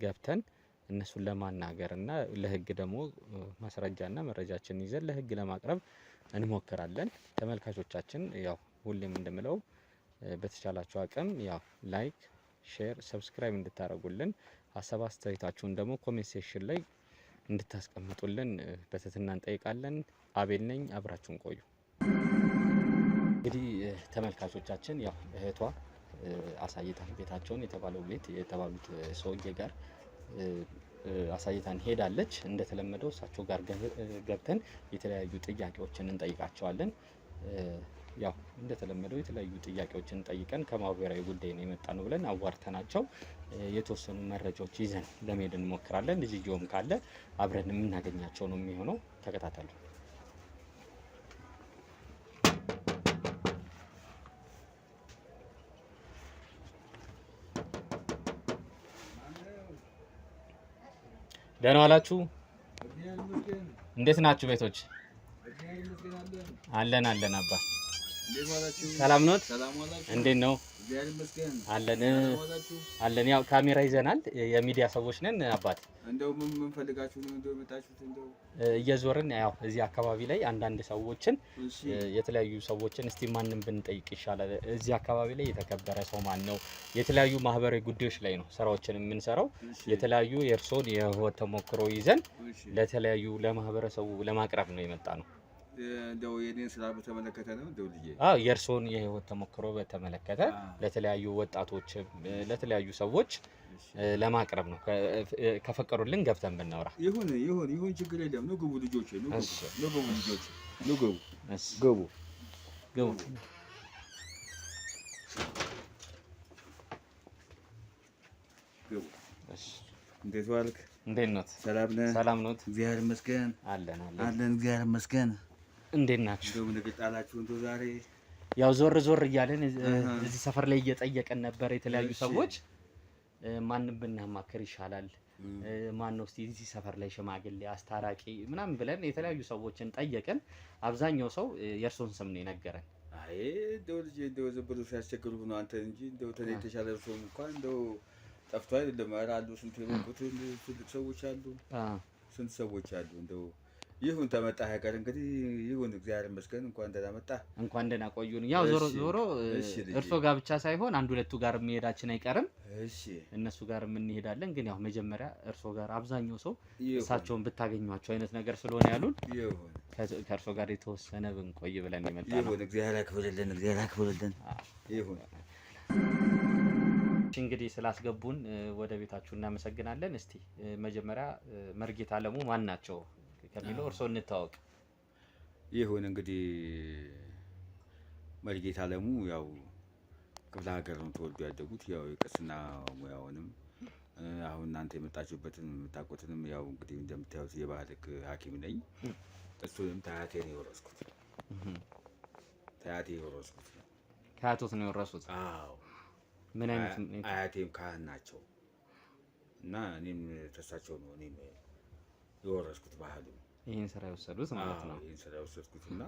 ገብተን እነሱን ለማናገርና ለህግ ደግሞ ማስረጃና መረጃችን ይዘን ለህግ ለማቅረብ እንሞክራለን። ተመልካቾቻችን ያው ሁሌም እንደምለው በተቻላችሁ አቅም ያው ላይክ፣ ሼር፣ ሰብስክራይብ እንድታደርጉልን ሀሳብ አስተያየታችሁን ደግሞ ኮሜንት ሴክሽን ላይ እንድታስቀምጡልን በትህትና እንጠይቃለን። አቤል ነኝ፣ አብራችሁን ቆዩ። እንግዲህ ተመልካቾቻችን ያው እህቷ አሳይታን ቤታቸውን የተባሉት ሰውዬ ጋር አሳይታን ሄዳለች። እንደተለመደው እሳቸው ጋር ገብተን የተለያዩ ጥያቄዎችን እንጠይቃቸዋለን። ያው እንደተለመደው የተለያዩ ጥያቄዎችን ጠይቀን ከማህበራዊ ጉዳይ ነው የመጣ ነው ብለን አዋርተናቸው የተወሰኑ መረጃዎች ይዘን ለመሄድ እንሞክራለን። ልጅየውም ካለ አብረን የምናገኛቸው ነው የሚሆነው። ተከታተሉ። ደህና ዋላችሁ? እንዴት ናችሁ ቤቶች? አለን አባ ሰላም ኖት? እንዴት ነው? አለን። ያው ካሜራ ይዘናል፣ የሚዲያ ሰዎች ነን። አባት
እንደው ምን ፈልጋችሁ ነው እንደው መጣችሁት? እንደው
እየዞርን ያው እዚህ አካባቢ ላይ አንዳንድ ሰዎችን የተለያዩ ሰዎችን እስቲ ማንን ብንጠይቅ ይሻላል? እዚህ አካባቢ ላይ የተከበረ ሰው ማን ነው? የተለያዩ ማህበራዊ ጉዳዮች ላይ ነው ስራዎችን የምንሰራው። የተለያዩ የእርሶን የህይወት ተሞክሮ ይዘን ለተለያዩ ለማህበረሰቡ ለማቅረብ ነው የመጣ ነው።
እንደው የኔን ስራ በተመለከተ ነው እንደው ልጄ?
አዎ የእርሶን የህይወት ተሞክሮ በተመለከተ ለተለያዩ ወጣቶች ለተለያዩ ሰዎች ለማቅረብ ነው። ከፈቀሩልን ገብተን ብናወራ።
ይሁን ችግር የለም። ነው ግቡ ልጆቼ፣ ነው ግቡ ልጆቼ፣ ነው ግቡ። ግቡ። እንዴት ዋልክ?
እንዴት ኖት?
ሰላም ነህ?
ሰላም ኖት?
እግዚአብሔር ይመስገን።
አለን
እግዚአብሔር ይመስገን።
እንዴት ናችሁ?
እንደው ምን ገጣላችሁ እንደው ዛሬ?
ያው ዞር እያለን እዚህ ሰፈር ላይ እየጠየቀን ነበር የተለያዩ ሰዎች ማንን ብናማክር ይሻላል፣ ማን ነው እስቲ እዚህ ሰፈር ላይ ሽማግሌ አስታራቂ ምናምን ብለን የተለያዩ ሰዎችን ጠየቅን። አብዛኛው ሰው የእርሶን ስም ነው የነገረን።
አይ እንደው ልጄ እንደው ዝም ብሎ ሲያስቸግሩ ነው አንተ እንጂ እንደው ተኔ የተሻለ ሰው እንኳን እንደው ጠፍቶ አይደለም። ኧረ አሉ ስንት የሞቁት ትልቅ ሰዎች አሉ፣ ስንት ሰዎች አሉ። እንደው ይሁን ተመጣህ አይቀር እንግዲህ ይሁን። እግዚአብሔር ይመስገን። እንኳን ደህና መጣህ።
እንኳን ደህና ቆዩን። ያው ዞሮ እርሶ ጋር ብቻ ሳይሆን አንድ ሁለቱ ጋር መሄዳችን አይቀርም።
እሺ
እነሱ ጋር እንሄዳለን። ግን ያው መጀመሪያ እርሶ ጋር አብዛኛው ሰው እሳቸውን ብታገኟቸው አይነት ነገር ስለሆነ ያሉን
ይሁን
ከእርሶ ጋር የተወሰነ ብንቆይ ብለን የመጣ ነው።
ይሁን። እግዚአብሔር ያክብርልን። ይሁን።
እንግዲህ ስላስገቡን ወደ ቤታችሁ እናመሰግናለን። እስቲ መጀመሪያ መርጌታ አለሙ ማን ናቸው ከሚለው እርሶ እንታወቅ።
ይሁን እንግዲህ መርጌታ አለሙ ያው ክፍለ ሀገር ነው ተወልዶ ያደጉት። ያው የቅስና ሙያውንም አሁን እናንተ የመጣችሁበትን የምታውቁትንም ያው እንግዲህ እንደምታዩት የባህል ሕግ ሐኪም ነኝ። እሱንም ታያቴ ነው የወረስኩት።
ከአያቶት ነው የወረሱት?
አዎ።
ምን አይነት
አያቴም ካህን ናቸው እና እኔም ተሳቸው ነው እኔም የወረስኩት ባህሉ።
ይህን ስራ የወሰዱት ማለት ነው?
ይህን ስራ የወሰድኩት እና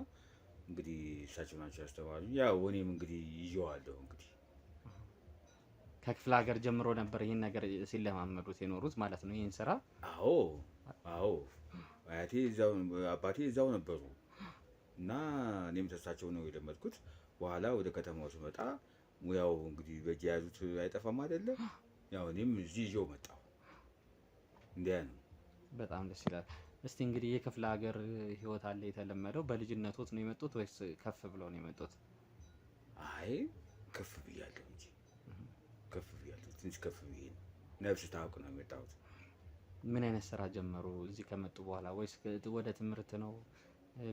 እንግዲህ እሳቸው ናቸው ያስተማሩኝ። ያው እኔም እንግዲህ ይዤዋለሁ። እንግዲህ
ከክፍለ ሀገር ጀምሮ ነበር ይህን ነገር ሲለማመዱት የኖሩት ማለት ነው ይህን ስራ?
አዎ። አያቴ እዛው አባቴ እዛው ነበሩ እና እኔም ተሳቸው ነው የለመድኩት። በኋላ ወደ ከተማው ስመጣ ሙያው እንግዲህ በእጅ የያዙት አይጠፋም አይደለ? ያው እኔም እዚህ ይዤው መጣሁ። እንዲያ ነው።
በጣም ደስ ይላል። እስቲ እንግዲህ የክፍለ ሀገር ህይወት አለ የተለመደው። በልጅነቶት ነው የመጡት ወይስ ከፍ ብለው ነው የመጡት?
አይ ከፍ ብያለሁ እንጂ ከፍ ብያለሁ። ትንሽ ከፍ ብዬ ነው ነፍስ ታውቅ ነው የመጣሁት።
ምን አይነት ስራ ጀመሩ እዚህ ከመጡ በኋላ? ወይስ ወደ ትምህርት ነው?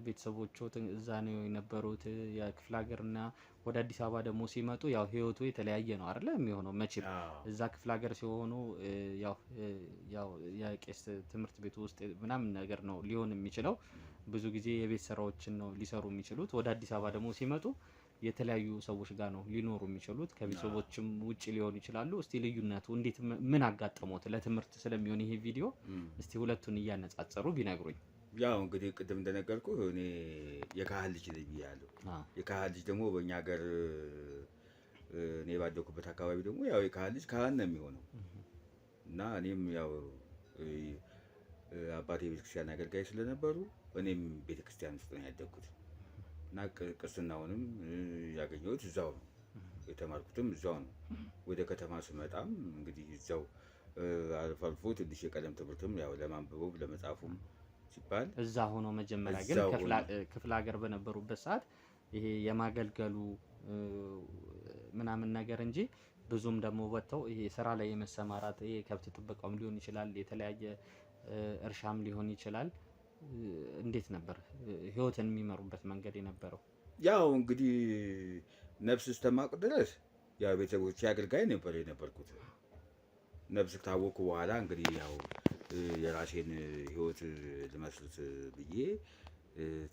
ቤተሰቦቹት እዛ ነው የነበሩት? የክፍለ ሀገርና ወደ አዲስ አበባ ደግሞ ሲመጡ ያው ህይወቱ የተለያየ ነው አይደለ የሚሆነው? መቼም እዛ ክፍለ ሀገር ሲሆኑ ያው የቄስ ትምህርት ቤት ውስጥ ምናምን ነገር ነው ሊሆን የሚችለው። ብዙ ጊዜ የቤት ስራዎችን ነው ሊሰሩ የሚችሉት። ወደ አዲስ አበባ ደግሞ ሲመጡ የተለያዩ ሰዎች ጋር ነው ሊኖሩ የሚችሉት። ከቤተሰቦችም ውጭ ሊሆኑ ይችላሉ። እስቲ ልዩነቱ እንዴት ምን አጋጠሞት? ለትምህርት ስለሚሆን ይሄ ቪዲዮ እስቲ ሁለቱን እያነጻጸሩ ቢነግሩኝ።
ያው እንግዲህ ቅድም እንደነገርኩ እኔ የካህን ልጅ ነኝ ብያለሁ። የካህን ልጅ ደግሞ በእኛ ሀገር እኔ ባደኩበት አካባቢ ደግሞ ያው የካህን ልጅ ካህን ነው የሚሆነው እና እኔም ያው አባቴ ቤተክርስቲያን አገልጋይ ስለነበሩ እኔም ቤተክርስቲያን ውስጥ ነው ያደግኩት እና ቅስናውንም ያገኘሁት እዛው ነው፣ የተማርኩትም እዛው ነው። ወደ ከተማ ስመጣም እንግዲህ እዛው አልፎ አልፎ ትንሽ የቀለም ትምህርትም ያው ለማንበቡም ለመጻፉም ሲባል
እዛ ሆኖ መጀመሪያ ግን ክፍለ ሀገር በነበሩበት ሰዓት ይሄ የማገልገሉ ምናምን ነገር እንጂ ብዙም ደግሞ ወጥተው ይሄ ስራ ላይ የመሰማራት ይሄ ከብት ጥበቃም ሊሆን ይችላል፣ የተለያየ እርሻም ሊሆን ይችላል። እንዴት ነበር ህይወትን የሚመሩበት መንገድ የነበረው?
ያው እንግዲህ ነፍስ እስከማውቅ ድረስ ያው ቤተሰቦቼ አገልጋይ ነበር የነበርኩት። ነፍስ ካወቅኩ በኋላ እንግዲህ ያው የራሴን ህይወት ልመስርት ብዬ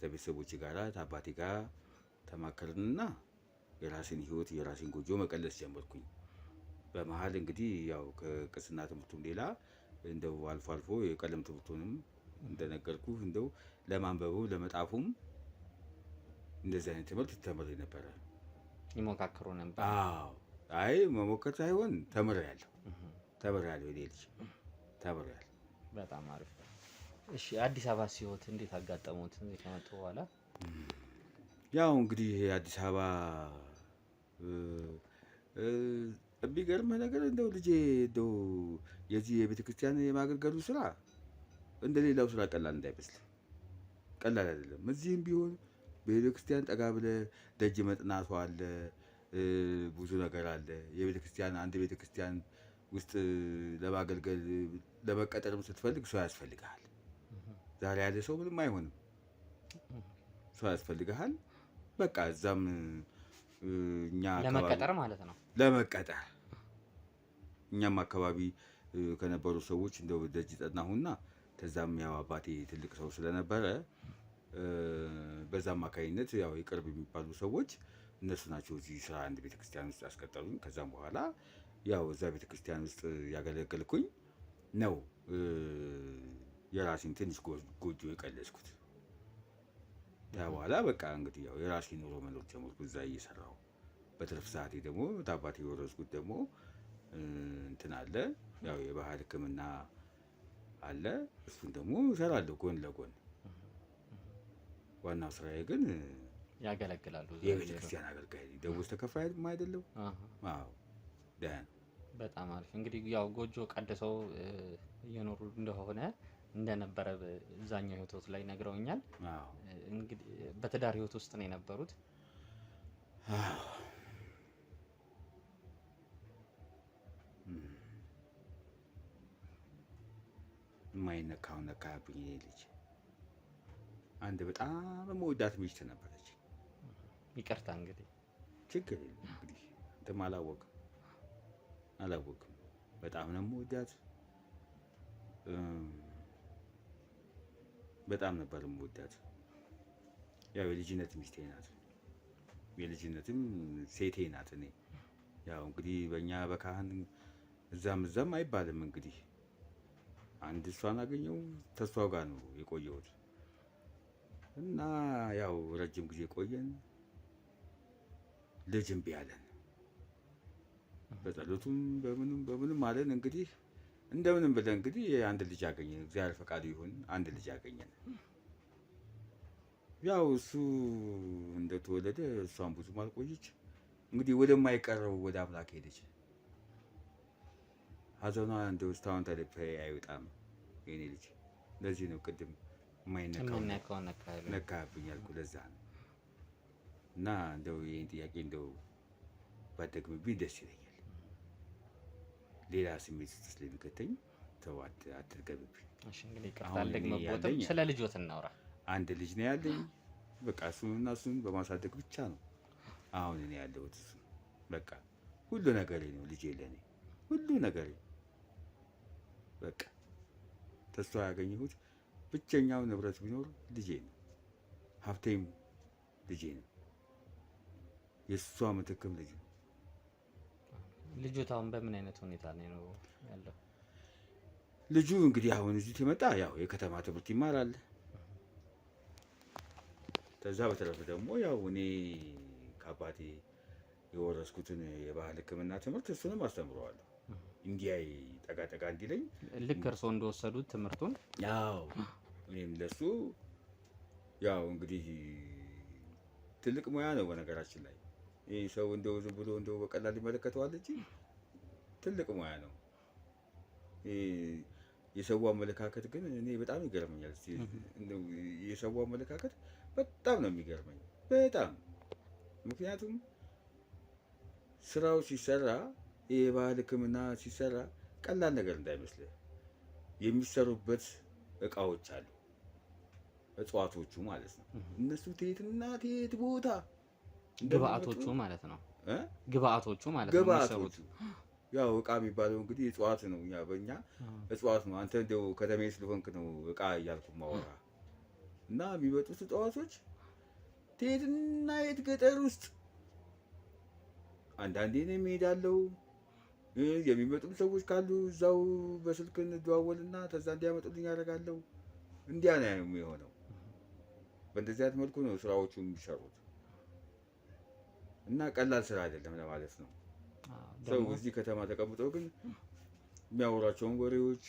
ከቤተሰቦቼ ጋር ከአባቴ ጋር ተማከርንና የራሴን ህይወት የራሴን ጎጆ መቀለስ ጀመርኩኝ። በመሀል እንግዲህ ያው ከቅስና ትምህርቱም ሌላ እንደው አልፎ አልፎ የቀለም ትምህርቱንም እንደነገርኩ እንደው ለማንበቡ ለመጣፉም እንደዚህ አይነት ትምህርት ተምሬ ነበረ።
ይሞካክሩ ነበር?
አዎ። አይ መሞከር ሳይሆን ተምሬያለሁ። እኔ ልጅ ተምሬያለሁ።
በጣም አሪፍ። እሺ አዲስ አበባ ህይወት እንዴት አጋጠሙት ከመጡ በኋላ?
ያው እንግዲህ አዲስ አበባ የሚገርምህ ነገር እንደው ልጄ እንደው የዚህ የቤተ ክርስቲያን የማገልገሉ ስራ እንደ ሌላው ስራ ቀላል እንዳይመስል፣ ቀላል አይደለም። እዚህም ቢሆን በቤተ ክርስቲያን ጠጋ ብለህ ደጅ መጥናቱ አለ፣ ብዙ ነገር አለ። የቤተ ክርስቲያን አንድ ቤተ ክርስቲያን ውስጥ ለማገልገል ለመቀጠርም ስትፈልግ ሰው ያስፈልግሃል። ዛሬ ያለ ሰው ምንም አይሆንም፣ ሰው ያስፈልግሃል። በቃ እዛም እኛ
ለመቀጠር ማለት ነው።
ለመቀጠር እኛም አካባቢ ከነበሩ ሰዎች እንደው ደጅ ጠናሁና ከዛም ያው አባቴ ትልቅ ሰው ስለነበረ በዛ አማካኝነት ያው የቅርብ የሚባሉ ሰዎች እነሱ ናቸው እዚህ ስራ አንድ ቤተክርስቲያን ውስጥ ያስቀጠሉኝ። ከዛም በኋላ ያው እዛ ቤተክርስቲያን ውስጥ ያገለገልኩኝ ነው የራሴን ትንሽ ጎጆ የቀለስኩት። ያ በኋላ በቃ እንግዲህ ያው የራሴ ኑሮ መኖር ጀመርኩ እዛ እየሰራሁ። በትርፍ ሰዓቴ ደግሞ ታባቴ የወረስኩት ደግሞ እንትን አለ፣ ያው የባህል ሕክምና አለ። እሱን ደግሞ እሰራለሁ ጎን ለጎን። ዋናው ስራዬ ግን
ያገለግላሉ።
የቤተ ክርስቲያን አገልጋይ ደሞዝ ተከፋይ አይደለም። አዎ ደህና።
በጣም አሪፍ። እንግዲህ ያው ጎጆ ቀድሰው እየኖሩ እንደሆነ እንደነበረ እዛኛው ህይወት ላይ ነግረውኛል። እንግዲህ በትዳር ህይወት ውስጥ ነው የነበሩት?
የማይነካውን ነካብኝ። ይሄ ልጅ አንድ በጣም የምወዳት ሚስት ነበረች።
ይቅርታ እንግዲህ
ችግር የለም እንግዲህ እንትም አላወቅም በጣም ነው የምወዳት። በጣም ነበር የምወዳት። ያው የልጅነት ሚስቴ ናት፣ የልጅነትም ሴቴ ናት። እኔ ያው እንግዲህ በእኛ በካህን እዛም አይባልም እንግዲህ አንድ እሷን አገኘው ተስፋ ጋር ነው የቆየሁት እና ያው ረጅም ጊዜ ቆየን። ልጅ እምቢ አለን። በጸሎቱም በምንም አለን። እንግዲህ እንደምንም ብለን እንግዲህ አንድ ልጅ አገኘን። እግዚአብሔር ፈቃዱ ይሁን አንድ ልጅ አገኘን። ያው እሱ እንደተወለደ እሷን ብዙም አልቆየች። እንግዲህ ወደማይቀረው ወደ አምላክ ሄደች። ሀዘኗ እንደው እስካሁን ተልፌ አይወጣም የኔ ልጅ። ለዚህ ነው ቅድም የማይነካው ነካብኝ ያልኩህ ለዛ ነው። እና እንደው ይህን ጥያቄ እንደው ባትደግምብኝ ደስ ይለኛል። ሌላ ስሜት ውስጥ ስለሚከተኝ ተው አትድገምብኝ።
እሺ እንግዲህ ይቅርታ አልደግምብዎትም። ስለ ልጆት እናውራ።
አንድ ልጅ ነው ያለኝ። በቃ እሱንና እሱን በማሳደግ ብቻ ነው አሁን እኔ ያለሁት። እሱ በቃ ሁሉ ነገሬ ነው ልጄ፣ ለኔ ሁሉ ነገሬ። በቃ ተስፋ ያገኘሁት ብቸኛው ንብረት ቢኖር ልጄ ነው። ሀብቴም ልጄ ነው። የእሷ ምትክም ልጅ ነው።
ልጆት አሁን በምን አይነት ሁኔታ ነው ያለው?
ልጁ እንግዲህ አሁን እዚህ ሲመጣ ያው የከተማ ትምህርት ይማራል። ከዛ በተረፈ ደግሞ ያው እኔ ከአባቴ የወረስኩትን የባህል ሕክምና ትምህርት እሱንም አስተምረዋለሁ። እንዲያይ ጠጋ ጠጋ እንዲለኝ
ልክ እርስዎ እንደወሰዱት ትምህርቱን
ያው እኔም ለሱ ያው እንግዲህ ትልቅ ሙያ ነው በነገራችን ላይ። ይህ ሰው እንደው ዝም ብሎ እንደው በቀላል ይመለከተዋል እንጂ ትልቅ ሙያ ነው። የሰው አመለካከት ግን እኔ በጣም ይገርመኛል። የሰው አመለካከት በጣም ነው የሚገርመኝ፣ በጣም ምክንያቱም ስራው ሲሰራ የባህል ሕክምና ሲሰራ ቀላል ነገር እንዳይመስልህ የሚሰሩበት እቃዎች አሉ፣ እጽዋቶቹ ማለት ነው። እነሱ ቴትና ቴት ቦታ
ግብአቶቹ ማለት ነው። ግብአቶቹ ማለት ነው የሚሰሩት።
ያው እቃ የሚባለው እንግዲህ እጽዋት ነው። እኛ በእኛ እጽዋት ነው። አንተ እንደው ከተሜ ስለሆንክ ነው እቃ እያልኩ ማወራ። እና የሚመጡት እጽዋቶች ቴትና የት ገጠር ውስጥ አንዳንዴ ነው የሚሄዳለው። የሚመጡም ሰዎች ካሉ እዛው በስልክ እንደዋወልና ተዛ እንዲያመጡልኝ ያደርጋለሁ። እንዲያ ነው የሚሆነው። በእንደዚህ አይነት መልኩ ነው ስራዎቹ የሚሰሩት። እና ቀላል ስራ አይደለም ለማለት ነው። ሰው እዚህ ከተማ ተቀምጦ ግን የሚያወራቸውን ወሬዎች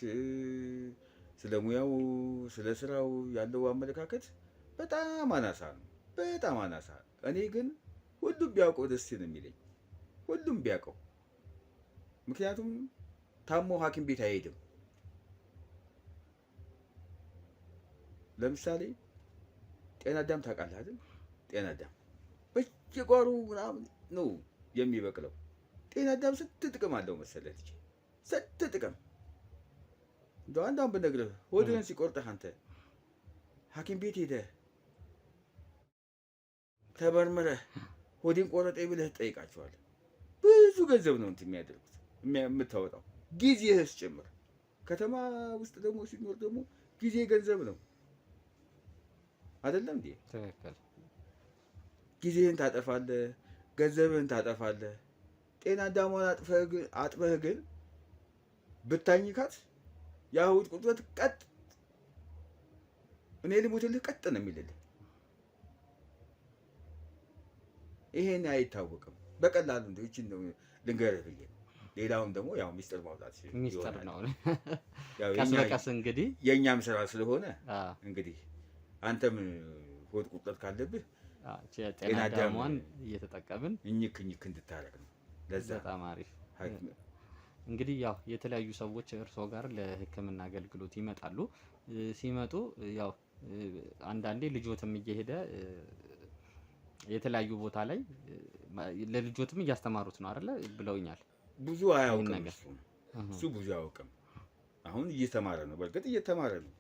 ስለ ሙያው ስለ ስራው ያለው አመለካከት በጣም አናሳ ነው፣ በጣም አናሳ። እኔ ግን ሁሉም ቢያውቀው ደስ ነው የሚለኝ፣ ሁሉም ቢያውቀው። ምክንያቱም ታሞ ሐኪም ቤት አይሄድም። ለምሳሌ ጤና አዳም ታውቃለህ አይደል? ጤና አዳም በየጓሮ ምናምን ነው የሚበቅለው። ጤና አዳም ስንት ጥቅም አለው መሰለህ ልጄ፣ ስንት ጥቅም። እንደው አንዳንድ ብነግርህ ሆድህን ሲቆርጥህ አንተ ሐኪም ቤት ሄደህ ተመርምረህ ሆዴን ቆረጠኝ ብለህ ትጠይቃቸዋለህ። ብዙ ገንዘብ ነው እንትን የሚያደርጉት የምታወጣው፣ ጊዜህስ ጭምር። ከተማ ውስጥ ደግሞ ሲኖር ደግሞ ጊዜ ገንዘብ ነው አይደለም እንዴ?
ትክክል።
ጊዜህን ታጠፋለህ፣ ገንዘብህን ታጠፋለህ። ጤና አዳሟን አጥበህ ግን ብታኝካት የሆድ ቁርጠት ቀጥ፣ እኔ ልሙትልህ ቀጥ ነው የሚልልህ። ይሄን አይታወቅም በቀላሉ እንደው ይችን ነው ልንገርህ ብዬ። ሌላውን ደግሞ ያው ሚስጥር ማውጣት
ሚስጥር ነው። ቀስ በቀስ እንግዲህ
የእኛም ስራ ስለሆነ እንግዲህ አንተም ሆድ ቁርጠት ካለብህ
ጤና አዳሟን እየተጠቀምን
እኝክ እንድታረግ ነው። ለዛ
በጣም አሪፍ። እንግዲህ ያው የተለያዩ ሰዎች እርስዎ ጋር ለሕክምና አገልግሎት ይመጣሉ። ሲመጡ ያው አንዳንዴ ልጆትም እየሄደ የተለያዩ ቦታ ላይ ለልጆትም እያስተማሩት ነው አይደለ ብለውኛል።
ብዙ አያውቅም እሱ ብዙ አያውቅም። አሁን እየተማረ ነው፣ በእርግጥ እየተማረ ነው።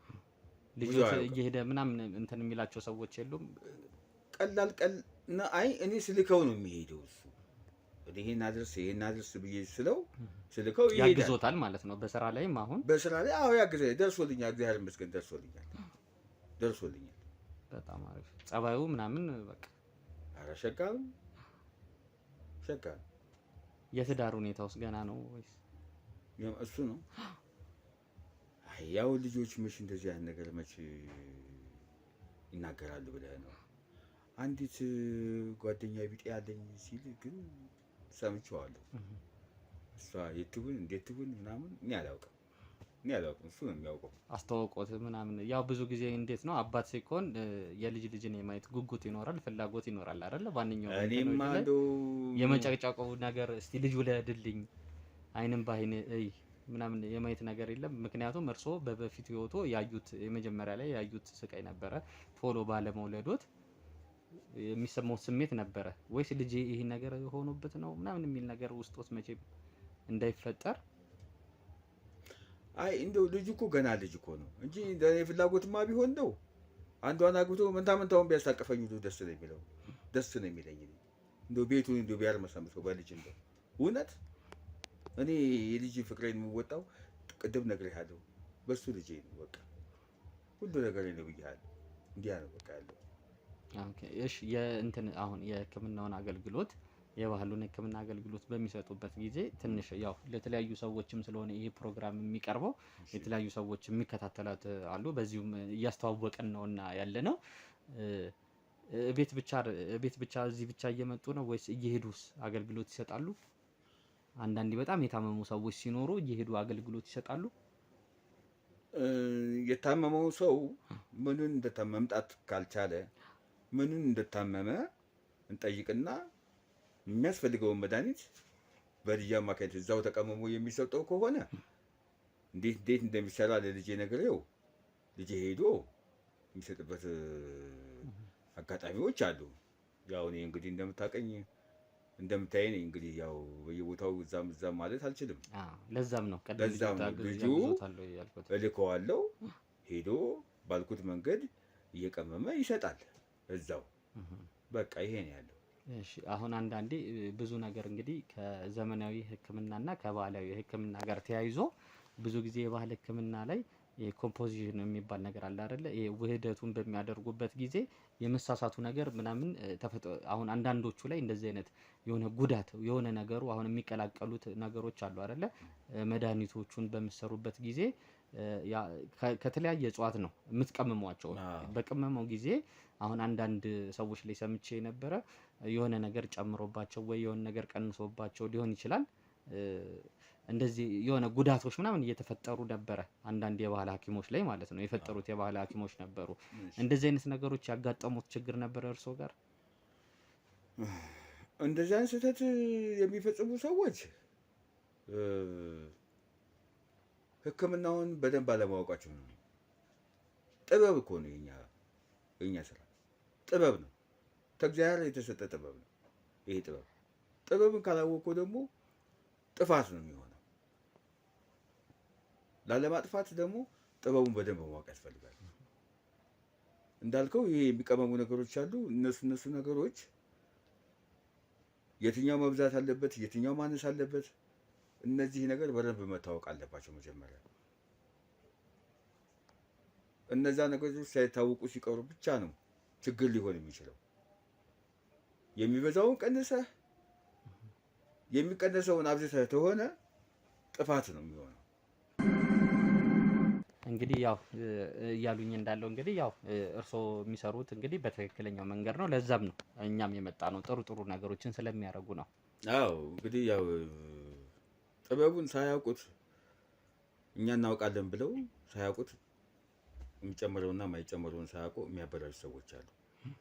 ልጆት እየሄደ ምናምን እንትን የሚላቸው ሰዎች የሉም።
ቀላል አይ እኔ ስልከው ነው የሚሄደው እሱ። ይሄን አድርስ ብዬ ስልከው ይሄዳል።
ያግዞታል ማለት ነው በስራ ላይም። አሁን
በስራ ላይ አዎ ያግዘኛል። ደርሶልኛል፣ እግዚአብሔር ይመስገን ደርሶልኛል።
በጣም አሪፍ። ጸባዩ ምናምን በቃ
ኧረ ሸጋ ነው።
የትዳር ሁኔታ ውስጥ ገና ነው ወይስ
እሱ ነው? አይ ያው ልጆች መች እንደዚህ አይነት ነገር መች ይናገራሉ ብለህ ነው? አንዲት ጓደኛ ቢጤ ያለኝ ሲል ግን ሰምቼዋለሁ። እሷ የት ትሁን እንዴት ትሁን ምናምን እኔ አላውቅም። እኔ አላውቅም፣ እሱ ነው የሚያውቀው።
አስተዋውቆት ምናምን ያው ብዙ ጊዜ እንዴት ነው አባት ሲኮን የልጅ ልጅን የማየት ጉጉት ይኖራል፣ ፍላጎት ይኖራል አይደለ? ባንኛው
እኔማ እንደው
የመጨቅጨቀው ነገር እስቲ ልጅ ውለድልኝ አይንም ባይን እይ ምናምን የማየት ነገር የለም። ምክንያቱም እርስዎ በፊት ህይወቶ ያዩት የመጀመሪያ ላይ ያዩት ስቃይ ነበረ፣ ቶሎ ባለመውለዶት የሚሰማው ስሜት ነበረ ወይስ ልጅ ይሄ ነገር ሆኖበት ነው ምናምን የሚል ነገር ውስጦት መቼም እንዳይፈጠር።
አይ እንደው ልጅ እኮ ገና ልጅ እኮ ነው እንጂ እንደኔ ፍላጎትማ ቢሆን ነው አንዷን አግብቶ መንታውን ቢያስታቀፈኝ ሁሉ ደስ ነው የሚለው፣ ደስ ነው የሚለኝ። እንደው ቤቱን እንደው ቢያርመሰምሰው በልጅ እንደው እውነት እኔ የልጅ ፍቅሬን የምወጣው ቅድም ነግሬሃለሁ፣ በሱ ልጄ ነው በቃ ሁሉ ነገር ነው ብያለሁ። እንዲያ ነው በቃ ያለው።
ኦኬ እሺ። የእንትን አሁን የህክምናውን አገልግሎት የባህሉን ህክምና አገልግሎት በሚሰጡበት ጊዜ ትንሽ ያው ለተለያዩ ሰዎችም ስለሆነ ይሄ ፕሮግራም የሚቀርበው የተለያዩ ሰዎች የሚከታተላት አሉ። በዚሁም እያስተዋወቀን ነውና ያለ ነው። ቤት ብቻ እዚህ ብቻ እየመጡ ነው ወይስ እየሄዱስ አገልግሎት ይሰጣሉ? አንዳንዴ በጣም የታመሙ ሰዎች ሲኖሩ እየሄዱ አገልግሎት ይሰጣሉ።
የታመመው ሰው ምኑን መምጣት ካልቻለ ምኑን እንደታመመ እንጠይቅና የሚያስፈልገውን መድኃኒት በልጅ አማካኝነት እዛው ተቀምሞ የሚሰጠው ከሆነ እንዴት እንደሚሰራ ለልጄ ነግሬው ልጄ ሄዶ የሚሰጥበት አጋጣሚዎች አሉ። ያው እኔ እንግዲህ እንደምታየኝ እንግዲህ ያው በየቦታው እዛም ማለት አልችልም።
ለዛም ነው
ልጁ እልከዋለሁ ሄዶ ባልኩት መንገድ እየቀመመ ይሰጣል እዛው። በቃ ይሄ ነው ያለው።
እሺ አሁን አንዳንዴ ብዙ ነገር እንግዲህ ከዘመናዊ ህክምናና ከባህላዊ ህክምና ጋር ተያይዞ ብዙ ጊዜ የባህል ህክምና ላይ የኮምፖዚሽን የሚባል ነገር አለ አይደለ? ይሄ ውህደቱን በሚያደርጉበት ጊዜ የመሳሳቱ ነገር ምናምን አሁን አንዳንዶቹ ላይ እንደዚህ አይነት የሆነ ጉዳት የሆነ ነገሩ አሁን የሚቀላቀሉት ነገሮች አሉ አይደለ? መድኃኒቶቹን በሚሰሩበት ጊዜ ከተለያየ እጽዋት ነው የምትቀምሟቸው። በቅመመው ጊዜ አሁን አንዳንድ ሰዎች ላይ ሰምቼ የነበረ የሆነ ነገር ጨምሮባቸው ወይ የሆነ ነገር ቀንሶባቸው ሊሆን ይችላል። እንደዚህ የሆነ ጉዳቶች ምናምን እየተፈጠሩ ነበረ። አንዳንድ የባህል ሐኪሞች ላይ ማለት ነው የፈጠሩት የባህል ሐኪሞች ነበሩ። እንደዚህ አይነት ነገሮች ያጋጠሙት ችግር ነበረ እርስዎ ጋር?
እንደዚህ አይነት ስህተት የሚፈጽሙ ሰዎች ህክምናውን በደንብ አለማወቃቸው ነው። ጥበብ እኮ ነው የኛ ስራ ጥበብ ነው። ከእግዚአብሔር የተሰጠ ጥበብ ነው ይሄ ጥበብ። ጥበብን ካላወቀው ደግሞ ጥፋት ነው የሚሆነው። ላለማጥፋት ደግሞ ጥበቡን በደንብ ማወቅ ያስፈልጋል። እንዳልከው ይሄ የሚቀመሙ ነገሮች አሉ። እነሱ ነገሮች የትኛው መብዛት አለበት፣ የትኛው ማነስ አለበት፣ እነዚህ ነገር በደንብ መታወቅ አለባቸው መጀመሪያ። እነዛ ነገሮች ሳይታወቁ ሲቀሩ ብቻ ነው ችግር ሊሆን የሚችለው። የሚበዛውን ቀንሰህ የሚቀነሰውን አብዝተህ ተሆነ ጥፋት ነው የሚሆነው።
እንግዲህ ያው እያሉኝ እንዳለው እንግዲህ ያው እርስዎ የሚሰሩት እንግዲህ በትክክለኛው መንገድ ነው። ለዛም ነው እኛም የመጣ ነው ጥሩ ነገሮችን ስለሚያደርጉ ነው።
አዎ እንግዲህ ያው ጥበቡን ሳያውቁት እኛ እናውቃለን ብለው ሳያውቁት የሚጨምረውና የማይጨምረውን ሳያውቁ የሚያበላሹ ሰዎች አሉ።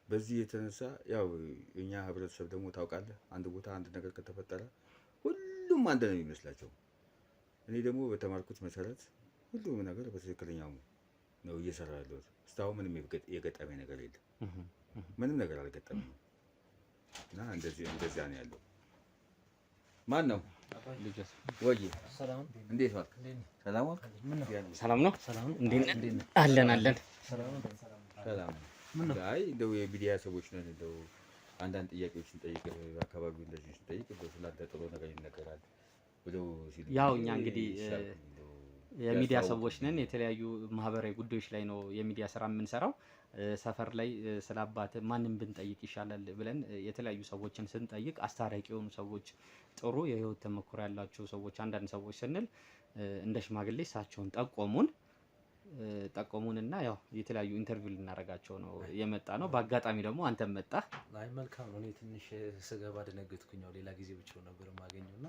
በዚህ የተነሳ ያው የኛ ህብረተሰብ ደግሞ ታውቃለህ፣ አንድ ቦታ አንድ ነገር ከተፈጠረ ሁሉም አንድ ነው የሚመስላቸው። እኔ ደግሞ በተማርኩት መሰረት ሁሉም ነገር በትክክለኛው ነው እየሰራ ያለሁት። እስካሁን ምንም የገጠመኝ ነገር የለም። ምንም ነገር አልገጠመኝም እና እንደዚያ ነው ያለው። ማን ነው ወይ? እንዴት ዋልክ? ሰላም ዋልክ?
ሰላም ነው። እንዴት አለን?
ሰላም። አይ እንደው የሚዲያ ሰዎች ነን። እንደው አንዳንድ ጥያቄዎችን ጠይቅ፣ አካባቢው እንደዚህ ስንጠይቅ እንደው ስላንተ ጥሩ ነገር ይነገራል ብለው ሲሉ
ያው እኛ እንግዲህ የሚዲያ ሰዎች ነን። የተለያዩ ማህበራዊ ጉዳዮች ላይ ነው የሚዲያ ስራ የምንሰራው። ሰፈር ላይ ስለ አባት ማንም ብንጠይቅ ይሻላል ብለን የተለያዩ ሰዎችን ስንጠይቅ አስታራቂ የሆኑ ሰዎች፣ ጥሩ የህይወት ተሞክሮ ያላቸው ሰዎች፣ አንዳንድ ሰዎች ስንል እንደ ሽማግሌ እሳቸውን ጠቆሙንና ያው የተለያዩ ኢንተርቪው ልናደርጋቸው ነው የመጣ ነው። በአጋጣሚ ደግሞ አንተም መጣህ።
አይ መልካም ነው። እኔ ትንሽ ስገባ ደነገጥኩኝ። ሌላ ጊዜ ብቻ ነበር የማገኘውና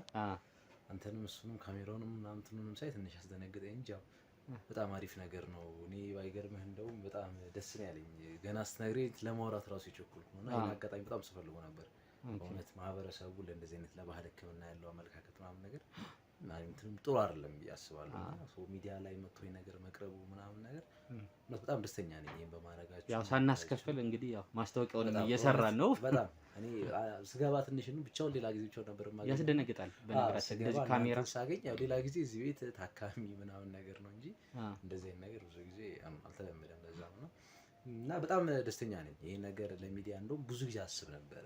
አንተንም እሱንም ካሜራውንም ምናምንቱንም ሳይ ትንሽ አስደነገጠኝ እንጂ ያው በጣም አሪፍ ነገር ነው። እኔ ባይገርምህ እንደውም በጣም ደስ ነው ያለኝ ገና ስትነግረኝ ለማውራት ራሱ የቸኮልኩ እና ይሄን አጋጣሚ በጣም ስፈልጎ ነበር። በእውነት ማህበረሰቡ ለእንደዚህ አይነት ለባህል ሕክምና ያለው አመለካከት ምናምን ነገር እንትንም ጥሩ አይደለም ብዬ አስባለሁ። እና ሶ ሚዲያ ላይ መጥቶ ነገር መቅረቡ ምናምን ነገር በጣም ደስተኛ ነኝ ይሄን በማድረጋቸው።
ያው ሳናስከፍል እንግዲህ ያው ማስታወቂያውንም እየሰራን ነው።
በጣም እኔ ስገባ ትንሽ ነው ብቻውን ሌላ ጊዜ ብቻውን ነበር ማለት
ያስደነግጣል። በነገራችን እንደዚህ ካሜራ
ሳገኝ ያው ሌላ ጊዜ እዚህ ቤት ታካሚ ምናምን ነገር ነው እንጂ እንደዚህ አይነት ነገር ብዙ ጊዜ አልተለመደም። ለዛ ነው እና በጣም ደስተኛ ነኝ። ይሄ ነገር ለሚዲያ እንደውም ብዙ ጊዜ አስብ ነበረ